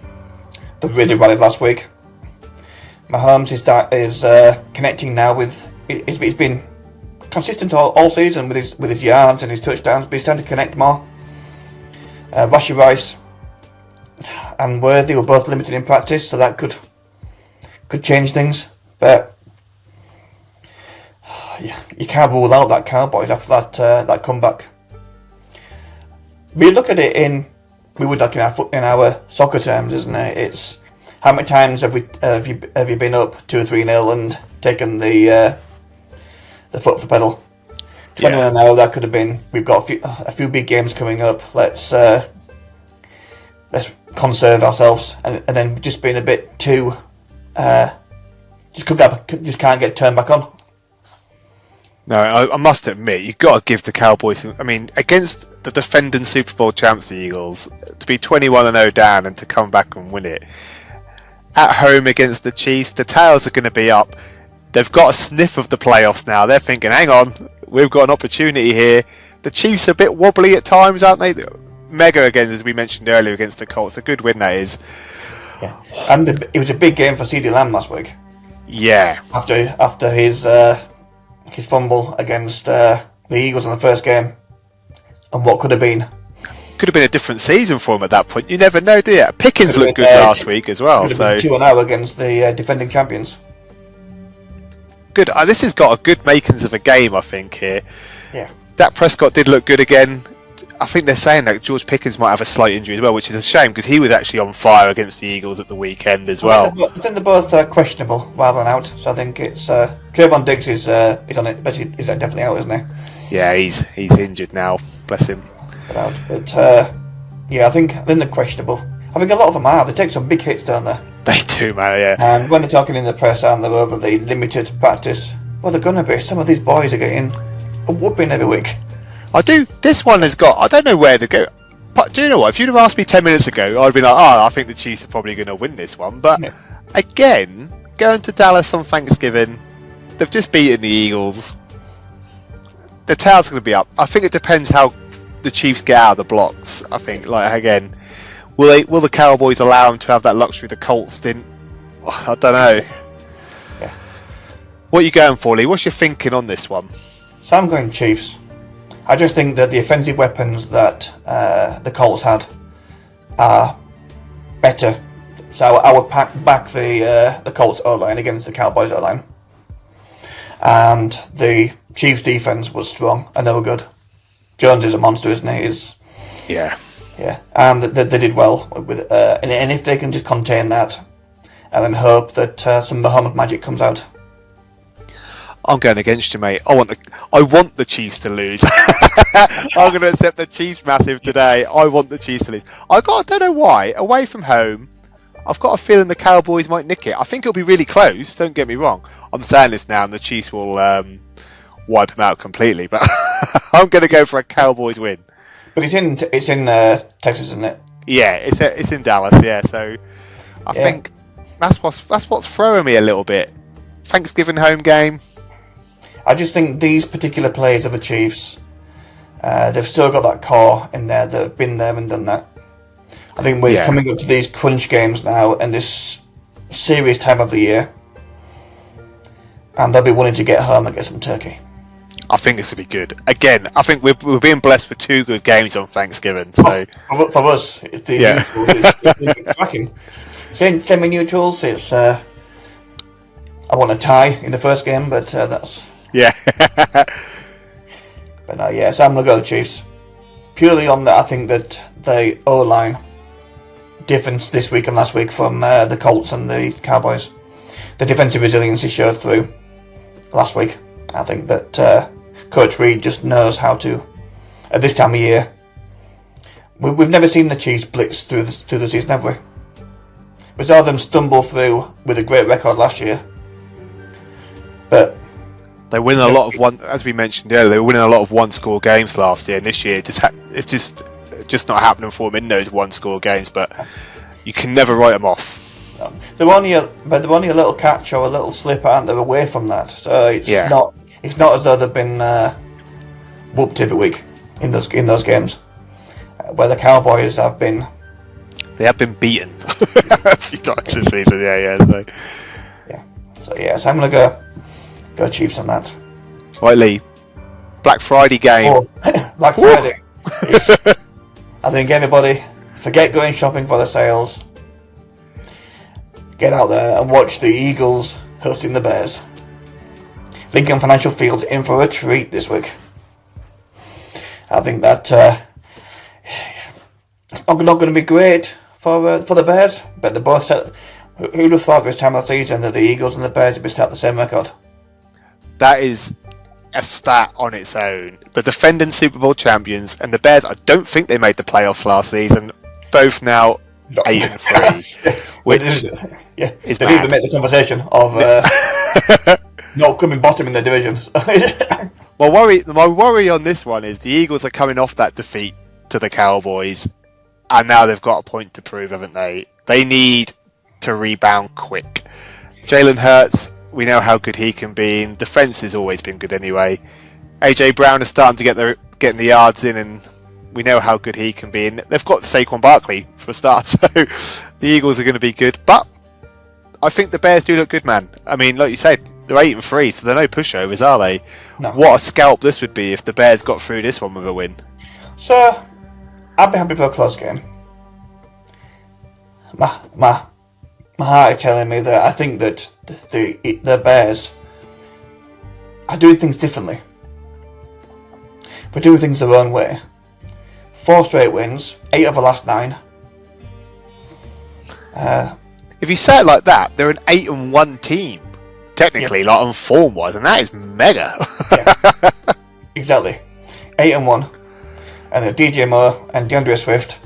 Speaker 2: They really rallied last week. Mahomes is connecting now with. He's been consistent all season with his yards and his touchdowns, but he's starting to connect more. Rashee Rice and Worthy were both limited in practice, so that could change things. But you can't rule out that Cowboys after that comeback. We look at it we would like in our soccer terms, isn't it? It's How many times have you been up 2-3-0 and taken the foot off the pedal? 21 an hour, that could have been. We've got a few big games coming up. Let's conserve ourselves, and then just being a bit too. Just can't get turned back on.
Speaker 1: No, I must admit, you've got to give the Cowboys. I mean, against the defending Super Bowl champs, the Eagles, to be 21-0 down and to come back and win it at home against the Chiefs, the tails are going to be up. They've got a sniff of the playoffs now. They're thinking, hang on, we've got an opportunity here. The Chiefs are a bit wobbly at times, aren't they? Mega again, as we mentioned earlier, against the Colts. A good win, that is.
Speaker 2: Yeah, and it was a big game for CD Lamb last week.
Speaker 1: Yeah.
Speaker 2: After his fumble against the Eagles in the first game, and what could have been.
Speaker 1: Could have been a different season for him at that point. You never know, do you? Pickens looked good last week as well. So
Speaker 2: 2-0 against the defending champions.
Speaker 1: Good. This has got a good makings of a game, I think, here.
Speaker 2: Yeah.
Speaker 1: Dak Prescott did look good again. I think they're saying that George Pickens might have a slight injury as well, which is a shame because he was actually on fire against the Eagles at the weekend as well.
Speaker 2: I think they're both questionable rather than out. So I think it's Trayvon Diggs is on it, but he's definitely out, isn't he?
Speaker 1: Yeah, he's injured now. Bless him.
Speaker 2: But yeah, I think they're questionable. I think a lot of them are. They take some big hits, don't they?
Speaker 1: They do, man. Yeah.
Speaker 2: And when they're talking in the press and they're over the limited practice, well, they're gonna be. Some of these boys are getting a whooping every week.
Speaker 1: I do. This one has got. I don't know where to go. But do you know what? If you'd have asked me 10 minutes ago, I'd be like, I think the Chiefs are probably going to win this one. But again, going to Dallas on Thanksgiving, they've just beaten the Eagles. The tail's going to be up. I think it depends how the Chiefs get out of the blocks. I think, like again, will the Cowboys allow them to have that luxury the Colts didn't? I don't know.
Speaker 2: Yeah.
Speaker 1: What are you going for, Lee? What's your thinking on this one?
Speaker 2: So I'm going Chiefs. I just think that the offensive weapons that the Colts had are better. So I would back the Colts O-line against the Cowboys O-line. And the Chiefs defense was strong and they were good. Jones is a monster, isn't he?
Speaker 1: Yeah.
Speaker 2: And they did well with and if they can just contain that and then hope that some Muhammad magic comes out.
Speaker 1: I'm going against you, mate. I want the Chiefs to lose. I'm going to accept the Chiefs massive today. I want the Chiefs to lose. I don't know why. Away from home, I've got a feeling the Cowboys might nick it. I think it'll be really close. Don't get me wrong. I'm saying this now, and the Chiefs will wipe them out completely. But I'm going to go for a Cowboys win.
Speaker 2: But it's in Texas, isn't it?
Speaker 1: Yeah, it's in Dallas. Yeah, so I think that's what's throwing me a little bit. Thanksgiving home game.
Speaker 2: I just think these particular players of the Chiefs, they've still got that core in there. They've been there and done that. I think we're coming up to these crunch games now and this serious time of the year, and they'll be wanting to get home and get some turkey.
Speaker 1: I think this will be good. Again, I think we're being blessed with two good games on Thanksgiving. So
Speaker 2: for us, the neutrals is cracking. Semi-neutrals, it's I want a tie in the first game, but that's.
Speaker 1: Yeah.
Speaker 2: But no, so I'm going to go the Chiefs. Purely on that, I think that the O-line difference this week and last week from the Colts and the Cowboys. The defensive resilience is showed through last week. I think that Coach Reid just knows how to, at this time of year, we've never seen the Chiefs blitz through the season, have we? We saw them stumble through with a great record last year. But
Speaker 1: they win a lot of one, as we mentioned earlier. They were winning a lot of one-score games last year, and this year it's just not happening for them in those one-score games. But you can never write them off.
Speaker 2: No. They're only a little catch or a little slip, aren't they, away from that? So it's not as though they've been whooped every week in those games. Where the Cowboys have been.
Speaker 1: They have been beaten a few times this season.
Speaker 2: So I'm going to go Chiefs on that.
Speaker 1: Right, Lee. Black Friday game.
Speaker 2: Black Friday. I think everybody forget going shopping for the sales. Get out there and watch the Eagles hosting the Bears. Lincoln Financial Field's in for a treat this week. I think that it's not going to be great for the Bears, but they're both set. Who'd have thought this time of the season that the Eagles and the Bears would be set the same record?
Speaker 1: That is a stat on its own. The defending Super Bowl champions and the Bears, I don't think they made the playoffs last season. Both now 8-3, which is
Speaker 2: they
Speaker 1: mad.
Speaker 2: didn't even make the conversation of not coming bottom in their divisions.
Speaker 1: My worry on this one is the Eagles are coming off that defeat to the Cowboys, and now they've got a point to prove, haven't they? They need to rebound quick. Jalen Hurts, we know how good he can be, and defense has always been good anyway. AJ Brown is starting to getting the yards in, and we know how good he can be. And they've got Saquon Barkley for a start, so the Eagles are going to be good. But I think the Bears do look good, man. I mean, like you said, they're 8-3, so they're no pushovers, are they?
Speaker 2: No.
Speaker 1: What a scalp this would be if the Bears got through this one with a win.
Speaker 2: So, I'd be happy for a close game. My heart is telling me that I think that the Bears are doing things differently. We're doing things their own way. 4 straight wins, 8 of the last 9.
Speaker 1: If you say it like that, they're an 8-1 team, technically, like on form-wise, and that is mega.
Speaker 2: Yeah, exactly. 8-1. And then DJ Moore and DeAndre Swift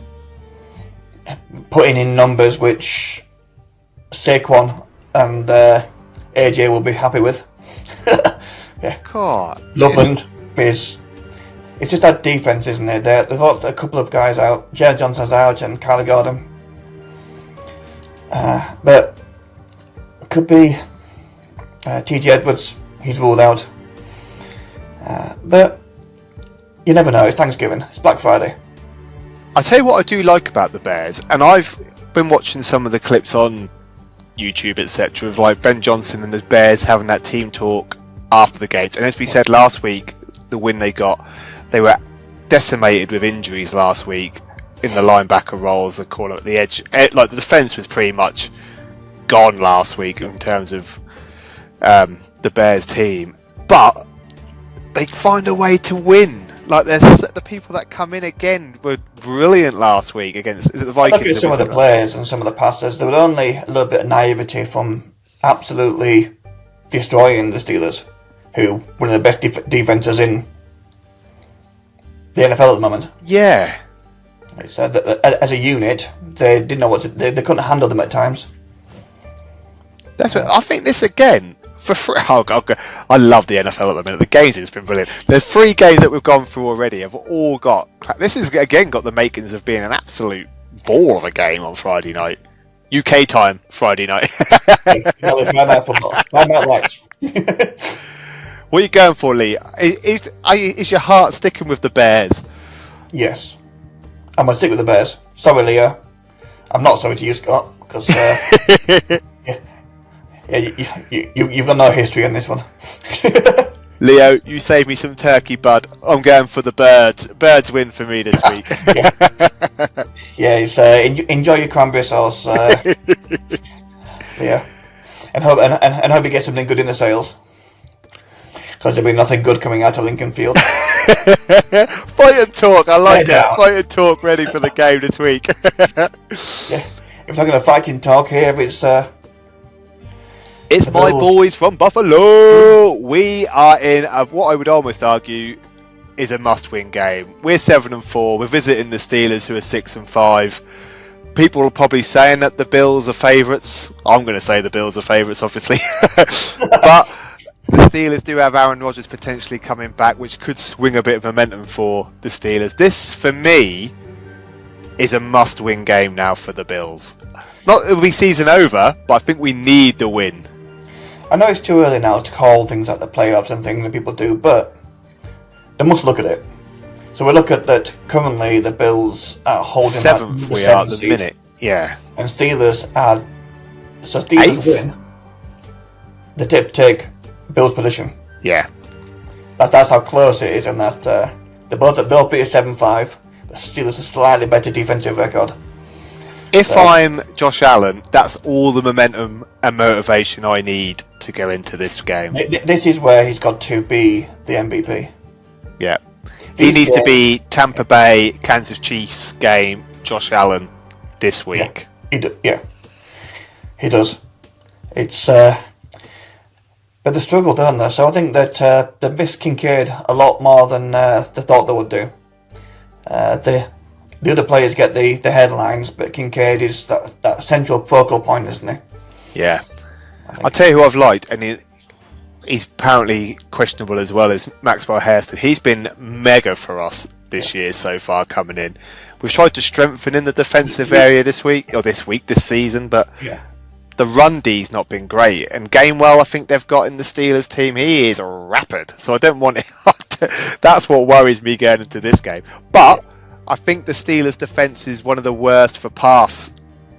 Speaker 2: putting in numbers which Saquon and AJ will be happy with. Yeah.
Speaker 1: God.
Speaker 2: Loveland is... It's just that defense, isn't it? They've got a couple of guys out. Jared Johnson's out and Kyler Gordon. But it could be T.J. Edwards. He's ruled out. But you never know. It's Thanksgiving. It's Black Friday.
Speaker 1: I tell you what I do like about the Bears, and I've been watching some of the clips on YouTube, etc., of like Ben Johnson and the Bears having that team talk after the games. And as we said last week, the win they got, they were decimated with injuries last week in the linebacker roles, the corner at the edge. Like the defense was pretty much gone last week in terms of the Bears team, but they find a way to win. Like the people that come in again were brilliant last week against the Vikings.
Speaker 2: Look at some of the players and some of the passes. There was only a little bit of naivety from absolutely destroying the Steelers, who one of the best defenses in the NFL at the moment.
Speaker 1: Yeah.
Speaker 2: So as a unit, they didn't know what to. They couldn't handle them at times.
Speaker 1: That's what I think. This again for free. Oh, I love the NFL at the minute. The games has been brilliant. There's 3 games that we've gone through already. Have all got. This has again got the makings of being an absolute ball of a game on Friday night. UK time Friday night. What are you going for, Lee? Is your heart sticking with the Bears?
Speaker 2: Yes. I'm going to stick with the Bears. Sorry, Leo. I'm not sorry to you, Scott, because you've got no history on this one.
Speaker 1: Leo, you saved me some turkey, bud. I'm going for the Birds. Birds win for me this week.
Speaker 2: Yeah, it's, enjoy your cranberry sauce, Leo. And hope you get something good in the sales. Because there'll be nothing good coming out of Lincoln Field.
Speaker 1: Fight and talk, I like it. Fight and talk, ready for the game this week.
Speaker 2: Yeah, if we're talking about fighting talk here, it's
Speaker 1: my boys from Buffalo. We are in what I would almost argue is a must-win game. We're 7-4. We're visiting the Steelers, who are 6-5. People are probably saying that the Bills are favourites. I'm going to say the Bills are favourites, obviously, but the Steelers do have Aaron Rodgers potentially coming back, which could swing a bit of momentum for the Steelers. This, for me, is a must-win game now for the Bills. Not that it'll be season over, but I think we need the win.
Speaker 2: I know it's too early now to call things like the playoffs and things that people do, but they must look at it. So we look at that currently the Bills are holding
Speaker 1: 7th we are at the minute. Yeah.
Speaker 2: And Steelers are... So Steelers
Speaker 1: 8th?
Speaker 2: win. The take Bills' position.
Speaker 1: Yeah.
Speaker 2: That's how close it is, and that they're both at 7-5. The Steelers a slightly better defensive record.
Speaker 1: If I'm Josh Allen, that's all the momentum and motivation I need to go into this game.
Speaker 2: This is where he's got to be the MVP.
Speaker 1: Yeah. He needs to be Tampa Bay, Kansas Chiefs game, Josh Allen this week.
Speaker 2: Yeah. He does. It's but they struggle, don't they? So I think that they missed Kincaid a lot more than they thought they would do. The other players get the headlines, but Kincaid is that central focal point, isn't he?
Speaker 1: Yeah. I'll tell you who I've liked, and he's apparently questionable as well as Maxwell Hairston. He's been mega for us this year so far coming in. We've tried to strengthen in the defensive area this season, but the run D's not been great. And Gainwell, I think they've got in the Steelers team, he is rapid. So I don't want it. That's what worries me going into this game. But I think the Steelers' defense is one of the worst for pass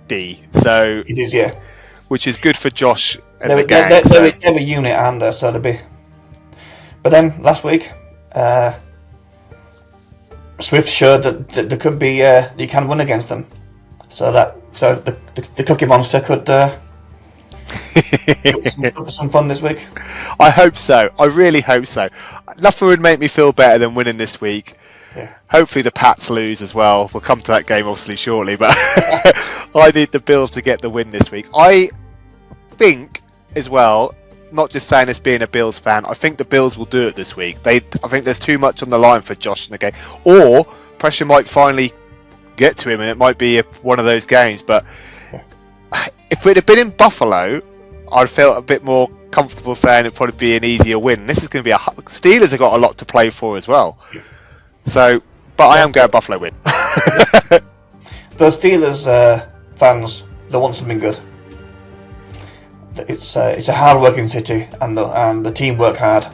Speaker 1: D. So
Speaker 2: it is, yeah.
Speaker 1: Which is good for Josh and the
Speaker 2: gang. They're a unit, and so they'll be. But then last week, Swift showed that there could be you can win against them. So the Cookie Monster could some fun this week.
Speaker 1: I hope so. I really hope so. Nothing would make me feel better than winning this week.
Speaker 2: Yeah.
Speaker 1: Hopefully the Pats lose as well. We'll come to that game obviously shortly, but I need the Bills to get the win this week. I think as well, not just saying this being a Bills fan, I think the Bills will do it this week. I think there's too much on the line for Josh in the game. Or pressure might finally get to him and it might be one of those games. But if it had been in Buffalo, I'd feel a bit more comfortable saying it'd probably be an easier win. This is going to be Steelers have got a lot to play for as well. So, but I am going Buffalo win.
Speaker 2: Those Steelers fans, they want something good. It's a hard-working city, and the team work hard.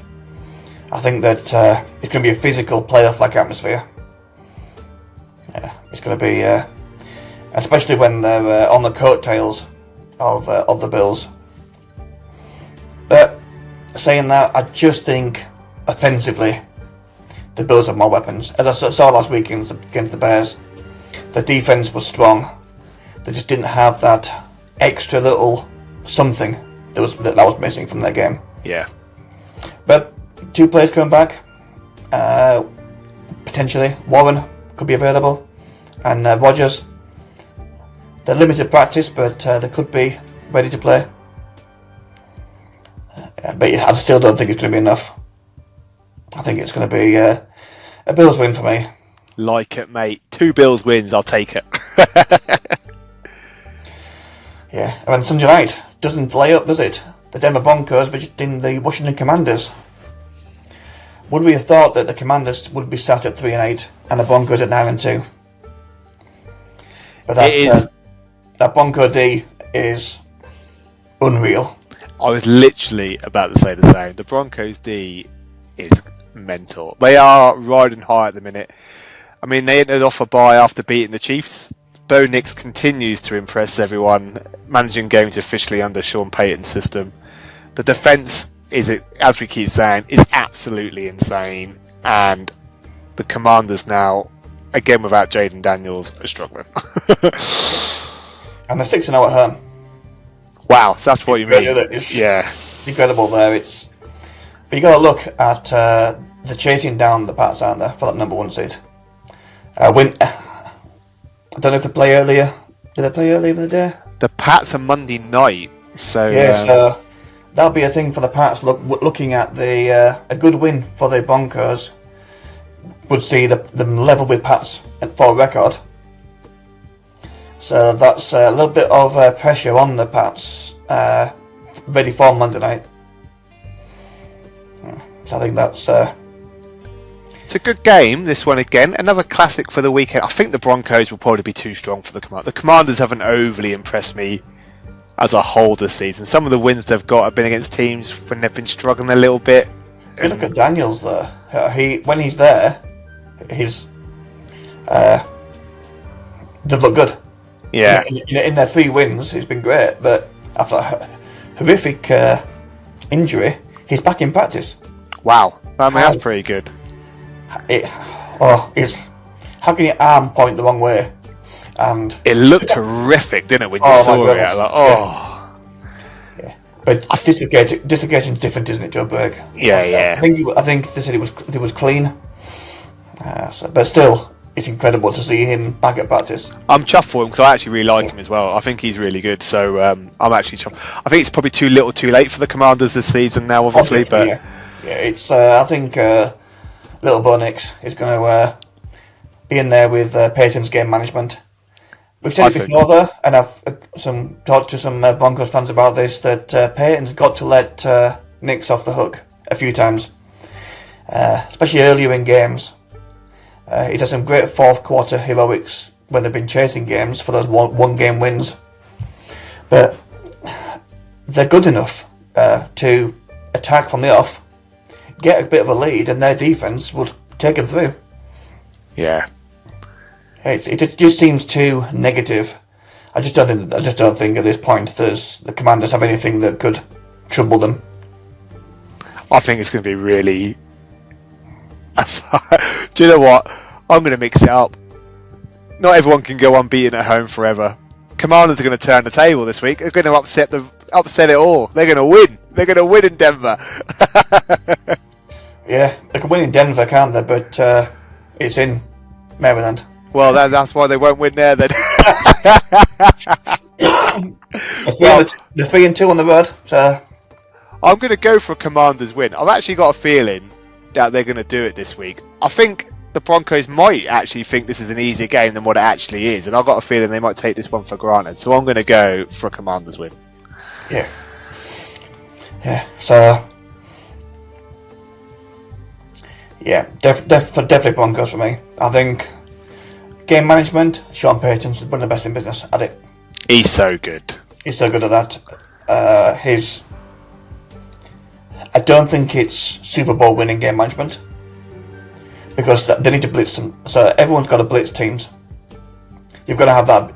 Speaker 2: I think that it's going to be a physical playoff-like atmosphere. Yeah, it's going to be, especially when they're on the coattails of the Bills. But saying that, I just think offensively, the Bills have more weapons. As I saw last week against the Bears, the defense was strong. They just didn't have that extra little something that was missing from their game.
Speaker 1: Yeah.
Speaker 2: But two players coming back, potentially. Warren could be available, and Rodgers. They're limited practice, but they could be ready to play. But I still don't think it's going to be enough. I think it's going to be a Bills win for me.
Speaker 1: Like it, mate. 2 Bills wins, I'll take it.
Speaker 2: Yeah, and then Sunday night doesn't play up, does it? The Denver Broncos visiting the Washington Commanders. Would we have thought that the Commanders would be sat at 3-8 and the Broncos at 9-2? But that Bronco D is unreal.
Speaker 1: I was literally about to say the same. The Broncos D is mental. They are riding high at the minute. I mean, they ended off a bye after beating the Chiefs. Bo Nix continues to impress everyone, managing games officially under Sean Payton's system. The defence is, as we keep saying, is absolutely insane, and the Commanders now, again without Jaden Daniels, are struggling.
Speaker 2: And they're 6-0 at home.
Speaker 1: Wow, so that's what you mean.
Speaker 2: Yeah, incredible there. But you got to look at the chasing down the Pats, aren't they, for that number 1 seed. I don't know if they play earlier. Did they play earlier in the day?
Speaker 1: The Pats are Monday night, so
Speaker 2: yeah. So that'll be a thing for the Pats. Looking at a good win for the Broncos would see them level with Pats for a record. So that's a little bit of pressure on the Pats, ready for Monday night. So I think that's.
Speaker 1: It's a good game, this one again. Another classic for the weekend. I think the Broncos will probably be too strong for the Commanders. The Commanders haven't overly impressed me as a whole this season. Some of the wins they've got have been against teams when they've been struggling a little bit.
Speaker 2: You look at Daniels there. When he's there, they look good.
Speaker 1: Yeah.
Speaker 2: In their 3 wins, he's been great. But after a horrific injury, he's back in practice.
Speaker 1: Wow. I mean, that's pretty good.
Speaker 2: How can your arm point the wrong way? And
Speaker 1: it looked horrific, didn't it, when you saw it?
Speaker 2: Yeah. But dislocating's different, isn't it, Joe Berg?
Speaker 1: Yeah.
Speaker 2: I think they said it was clean. But still,
Speaker 1: Yeah.
Speaker 2: incredible to see him back at practice.
Speaker 1: I'm chuffed for him because I actually really like him as well. I think he's really good. So I'm actually chuffed. I think it's probably too little, too late for the Commanders this season now, obviously. But
Speaker 2: yeah, it's I think Little Bo Nix is going to be in there with Peyton's game management. We've said it before, though, and I've talked to some Broncos fans about this, that Peyton's got to let Nix off the hook a few times, especially earlier in games. He's had some great fourth quarter heroics when they've been chasing games for those one game wins, but they're good enough to attack from the off, get a bit of a lead, and their defense will take them through.
Speaker 1: yeah.
Speaker 2: It just seems too negative. I just don't think at this point the Commanders have anything that could trouble them.
Speaker 1: I think it's going to be really. Do you know what? I'm going to mix it up. Not everyone can go unbeaten at home forever. Commanders are going to turn the table this week. They're going to upset it all. They're going to win. They're going to win in Denver.
Speaker 2: Yeah, they can win in Denver, can't they? But it's in Maryland.
Speaker 1: Well, that's why they won't win there then.
Speaker 2: They're 3-2 on the road, so
Speaker 1: I'm going to go for a Commanders win. I've actually got a feeling that they're going to do it this week. I think the Broncos might actually think this is an easier game than what it actually is, and I've got a feeling they might take this one for granted. So I'm going to go for a Commanders win.
Speaker 2: yeah. So yeah, definitely Broncos for me. I think game management, Sean Payton's one of the best in business at it.
Speaker 1: He's so good.
Speaker 2: He's so good at that. I don't think it's Super Bowl winning game management, because they need to blitz them. So everyone's got to blitz teams. You've got to have that.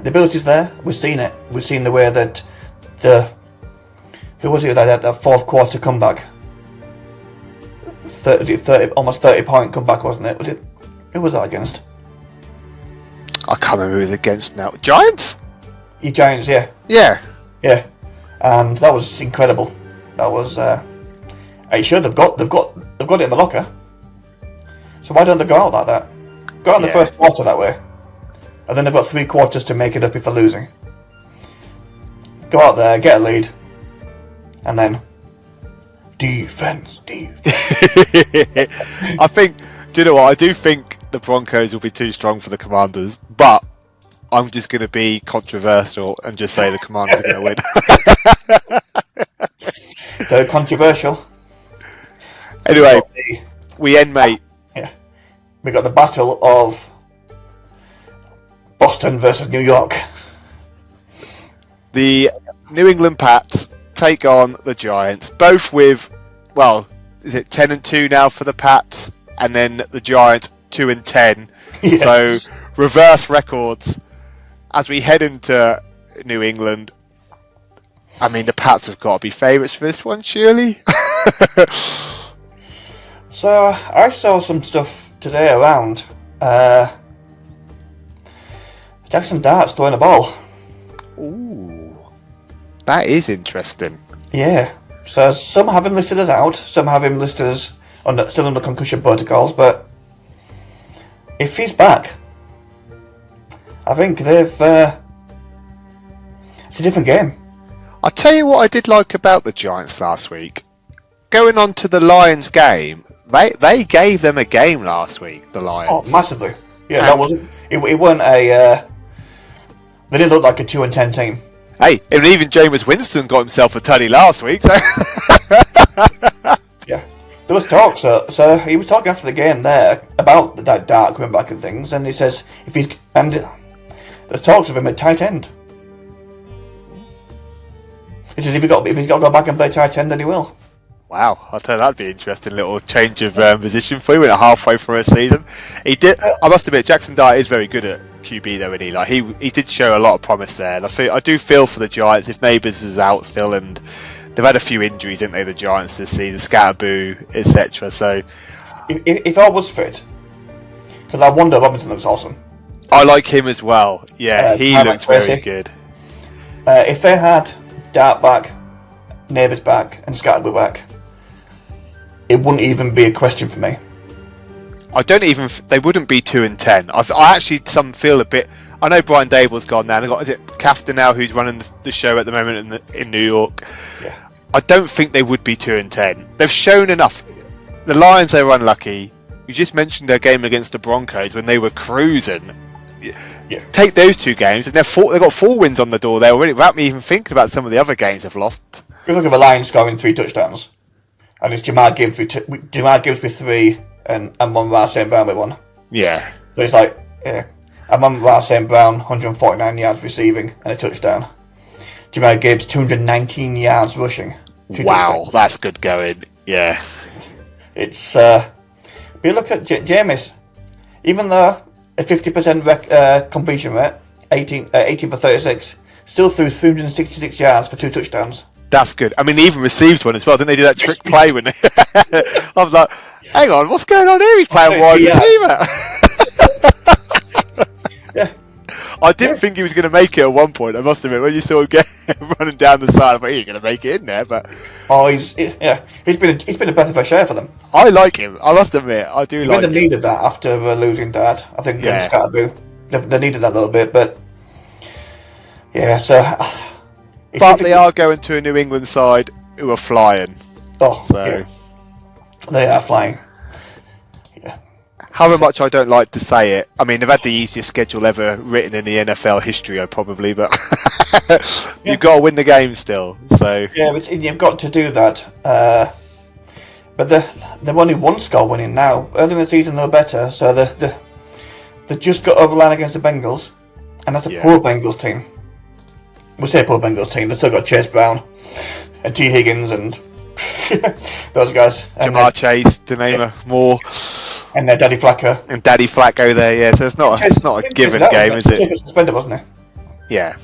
Speaker 2: The ability's there. We've seen it. We've seen the way that who was it that had that fourth quarter comeback? 30 point comeback, wasn't it? Who was that against?
Speaker 1: I can't remember who it was against now. Giants?
Speaker 2: You Giants, yeah.
Speaker 1: Yeah.
Speaker 2: Yeah. And that was incredible. That was are you sure they've got it in the locker? So why don't they go out like that? Go out in the first quarter that way. And then they've got 3 quarters to make it up if they're losing. Go out there, get a lead, and then defense.
Speaker 1: I think, do you know what? I do think the Broncos will be too strong for the Commanders, but I'm just going to be controversial and just say the Commanders are going to win.
Speaker 2: Very controversial.
Speaker 1: Anyway, we end, mate.
Speaker 2: Yeah. We got the battle of Boston versus New York.
Speaker 1: The New England Pats take on the Giants, both with, well, is it 10-2 now for the Pats, and then the Giants 2-10.
Speaker 2: Yeah.
Speaker 1: So reverse records as we head into New England. I mean, the Pats have got to be favourites for this one, surely.
Speaker 2: So I saw some stuff today around Jackson Dart's throwing a ball.
Speaker 1: Ooh, that is interesting.
Speaker 2: Yeah. So some have him listed as out, some have him listed as still under concussion protocols, but if he's back, I think they've it's a different game.
Speaker 1: I'll tell you what I did like about the Giants last week. Going on to the Lions game, they gave them a game last week, the Lions.
Speaker 2: Oh, massively. Yeah, that wasn't. It weren't a. They didn't look like a 2-10 team.
Speaker 1: Hey, and even Jameis Winston got himself a tutty last week. So.
Speaker 2: Yeah, there was talk. So he was talking after the game there about that Dart coming back and things, and he says if he's there's talks of him at tight end. He says if he's got to go back and play tight end, then he will.
Speaker 1: Wow, I'll tell you, that'd be an interesting little change of position for you. We're halfway through a season. He did. I must admit, Jackson Dart is very good at QB though, isn't he? Like he did show a lot of promise there. And I do feel for the Giants if Neighbours is out still, and they've had a few injuries, didn't they? The Giants this season, Scatterboo, etc. So
Speaker 2: if I was fit, because I wonder Robinson looks awesome.
Speaker 1: I like him as well. Yeah, he looks very good.
Speaker 2: If they had Dart back, Neighbours back, and Scatterboo back, it wouldn't even be a question for me.
Speaker 1: I don't even. They wouldn't be 2-10. I actually feel a bit. I know Brian Dable's gone now. They've got, is it Kafta now, who's running the show at the moment in New York.
Speaker 2: Yeah.
Speaker 1: I don't think they would be 2-10. They've shown enough. The Lions, they were unlucky. You just mentioned their game against the Broncos when they were cruising.
Speaker 2: Yeah.
Speaker 1: Take those 2 games, and they've got 4 wins on the door there already, without me even thinking about some of the other games they've lost.
Speaker 2: We look at the Lions scoring 3 touchdowns, and it's Jamar Gibbs with 3 and Amon-Ra St. Brown with 1.
Speaker 1: Yeah.
Speaker 2: So it's like, yeah, Amon-Ra St. Brown 149 yards receiving and a touchdown. Jamar Gibbs 219 yards rushing. 2
Speaker 1: Wow,
Speaker 2: touchdowns.
Speaker 1: that's good going. Yeah.
Speaker 2: It's but you look at Jameis, even though a 50% completion rate, 18 for 36, still threw 366 yards for 2 touchdowns.
Speaker 1: That's good. I mean, they even received one as well. Didn't they do that trick play when they... I was like, hang on, what's going on here? He's playing wide receiver.
Speaker 2: Yeah.
Speaker 1: I didn't think he was going to make it at one point, I must admit. When you saw him running down the side, I thought, he's going to make it in there. But
Speaker 2: he's been a breath of fresh air for them.
Speaker 1: I like him. I must admit, I do like him.
Speaker 2: They needed that after losing Dad. I think
Speaker 1: Yeah.
Speaker 2: Scatterboo, they needed that a little bit, but yeah. So,
Speaker 1: But they are going to a New England side who are flying.
Speaker 2: Oh,
Speaker 1: So,
Speaker 2: yeah. They are flying. Yeah.
Speaker 1: however much I don't like to say it, I mean, they've had the easiest schedule ever written in the NFL history, probably, but you've got to win the game still. So
Speaker 2: Yeah, but you've got to do that. But they're only 1 score winning now. Early in the season, they were better, so they just got over the line against the Bengals, and that's a poor Bengals team. We say poor Bengals team. They've still got Chase Brown and T. Higgins and those guys. And
Speaker 1: Jamar Chase, to name more,
Speaker 2: and their Daddy Flacco.
Speaker 1: and Daddy Flacco there. Yeah, so it's not a given game, is
Speaker 2: Chase
Speaker 1: it?
Speaker 2: was suspended, wasn't he?
Speaker 1: Yeah.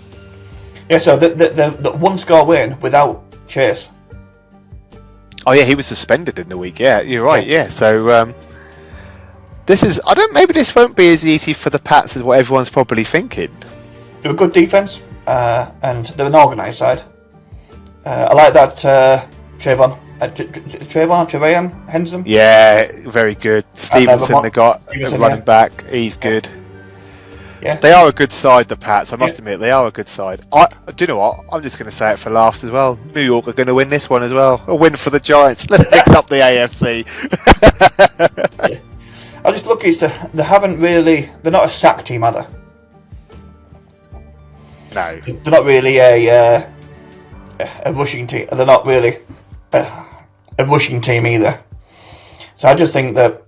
Speaker 2: Yeah. So the 1 score win without Chase.
Speaker 1: Oh yeah, he was suspended in the week. Yeah, you're right. Yeah, so this is. Maybe this won't be as easy for the Pats as what everyone's probably thinking.
Speaker 2: They were good defense, and they're an organised side. I like that Trayvon or Trevayon Henderson.
Speaker 1: Yeah, very good. Stevenson, they got running back. He's good.
Speaker 2: Yeah.
Speaker 1: They are a good side, the Pats. I must admit, they are a good side. Do you know what? I'm just going to say it for laughs as well. New York are going to win this one as well. A win for the Giants. Let's mix up the AFC.
Speaker 2: Yeah. I just look at they haven't really. They're not a sack team, are they?
Speaker 1: No.
Speaker 2: They're not really a rushing team. They're not really a rushing team either. So I just think that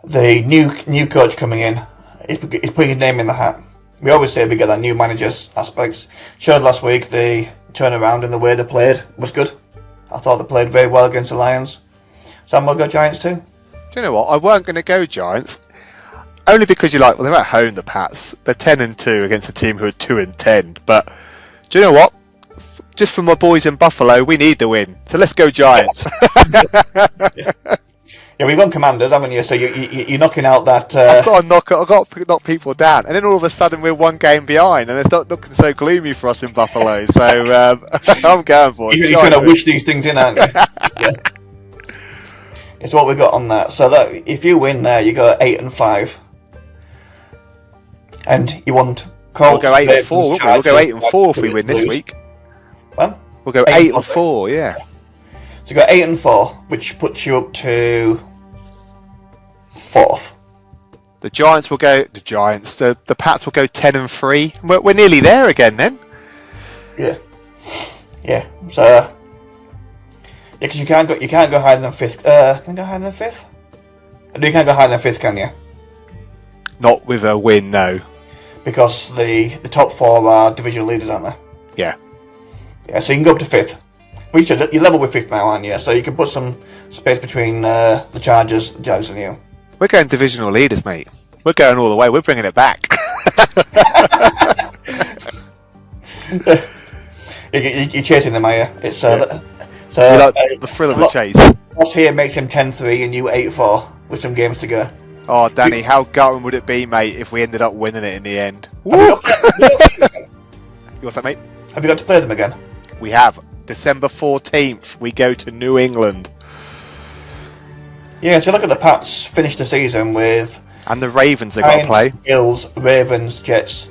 Speaker 2: the new coach coming in, he's putting his name in the hat. We always say we get that new manager's aspects. Showed last week the turnaround and the way they played was good. I thought they played very well against the Lions. So I'm going to go Giants too.
Speaker 1: Do you know what? I weren't going to go Giants. Only because you're like, well, they're at home, the Pats. They're 10-2 against a team who are 2-10. But do you know what? Just for my boys in Buffalo, we need the win. So let's go Giants.
Speaker 2: Yeah, we've won Commanders, haven't you? So you're knocking out that.
Speaker 1: I've got to knock people down, and then all of a sudden we're 1 game behind, and it's not looking so gloomy for us in Buffalo. So I'm going for it.
Speaker 2: You're trying to wish these things in, aren't you? Yeah. It's what we got on that. So that if you win there, you go 8-5, and you want Colts.
Speaker 1: We'll go 8-4. Won't we? We'll go 8-4 if we win this week.
Speaker 2: Well,
Speaker 1: we'll go 8-4. Yeah.
Speaker 2: So you got 8-4, which puts you up to 4th.
Speaker 1: The Giants will go. The Giants. The Pats will go 10-3. We're nearly there again then.
Speaker 2: Yeah. Yeah. So yeah, because you can't go higher than 5th. Can you go higher than 5th? You can't go higher than 5th, can you?
Speaker 1: Not with a win, no.
Speaker 2: Because the top 4 are divisional leaders, aren't they?
Speaker 1: Yeah.
Speaker 2: Yeah. So you can go up to 5th. You're level with 5th now, aren't you? So you can put some space between the Chargers, the Jags, and you.
Speaker 1: We're going divisional leaders, mate. We're going all the way. We're bringing it back.
Speaker 2: You're chasing them, are you? It's
Speaker 1: so you like the thrill of the chase.
Speaker 2: Ross here makes him 10-3 and you 8-4 with some games to go.
Speaker 1: Oh, Danny, how gutting would it be, mate, if we ended up winning it in the end? What's that, mate?
Speaker 2: Have you got to play them again?
Speaker 1: We have. December 14th, we go to New England.
Speaker 2: Yeah, so look at the Pats finish the season with
Speaker 1: And the Ravens have got to play.
Speaker 2: Bills, Ravens, Jets,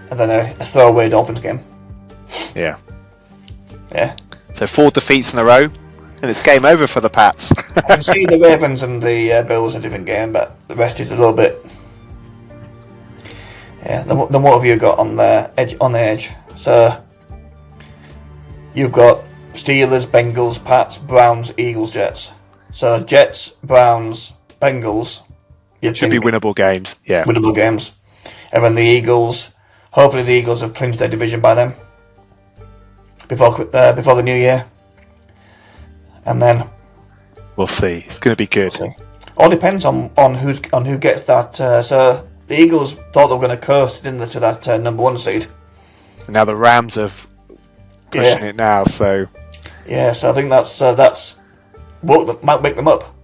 Speaker 2: and then a throwaway Dolphins game.
Speaker 1: Yeah.
Speaker 2: Yeah.
Speaker 1: So 4 defeats in a row, and it's game over for the Pats.
Speaker 2: I can see the Ravens and the Bills a different game, but the rest is a little bit. Yeah. Then what have you got on the edge? On the edge, so you've got Steelers, Bengals, Pats, Browns, Eagles, Jets. So Jets, Browns, Bengals.
Speaker 1: Should be winnable games. Yeah.
Speaker 2: Winnable games, and then the Eagles. Hopefully, the Eagles have clinched their division by then. Before the new year, and then
Speaker 1: we'll see. It's going to be good.
Speaker 2: We'll all depends on who gets that. So the Eagles thought they were going to coast, didn't they, to that number 1 seed?
Speaker 1: And now the Rams are pushing it now. So
Speaker 2: so I think that's what might wake them up.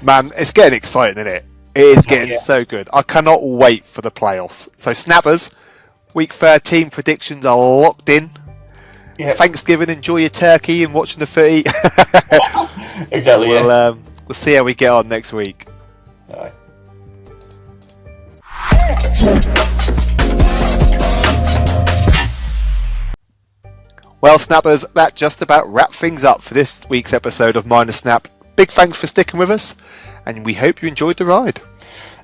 Speaker 1: Man, it's getting exciting, isn't it? It is getting so good. I cannot wait for the playoffs. So Snappers, Week 13 predictions are locked in.
Speaker 2: Yep.
Speaker 1: Thanksgiving, enjoy your turkey and watching the footy.
Speaker 2: Exactly.
Speaker 1: We'll see how we get on next week.
Speaker 2: All right.
Speaker 1: Well, Snappers, that just about wraps things up for this week's episode of Minor Snap. Big thanks for sticking with us, and we hope you enjoyed the ride.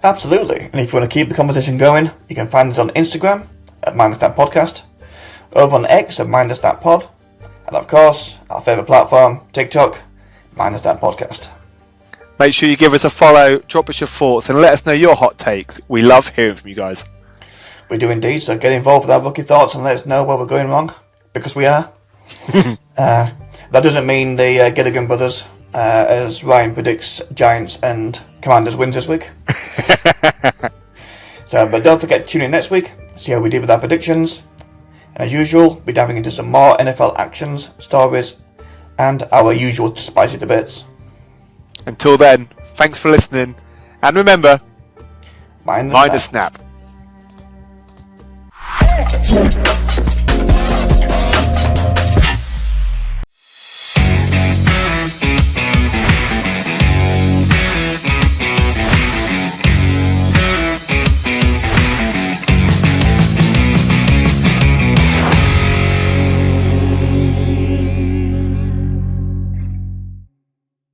Speaker 2: Absolutely. And if you want to keep the conversation going, you can find us on Instagram at Minor Snap Podcast, over on X at Minor Snap Pod, and of course, our favourite platform, TikTok, Minor Snap Podcast.
Speaker 1: Make sure you give us a follow, drop us your thoughts, and let us know your hot takes. We love hearing from you guys.
Speaker 2: We do indeed, so get involved with our rookie thoughts and let us know where we're going wrong, because we are. That doesn't mean the Gilligan brothers, as Ryan predicts Giants and Commanders wins this week. But don't forget to tune in next week, see how we did with our predictions. And as usual, we'll be diving into some more NFL actions, stories, and our usual spicy debates.
Speaker 1: Until then, thanks for listening, and remember,
Speaker 2: Mind
Speaker 1: the snap.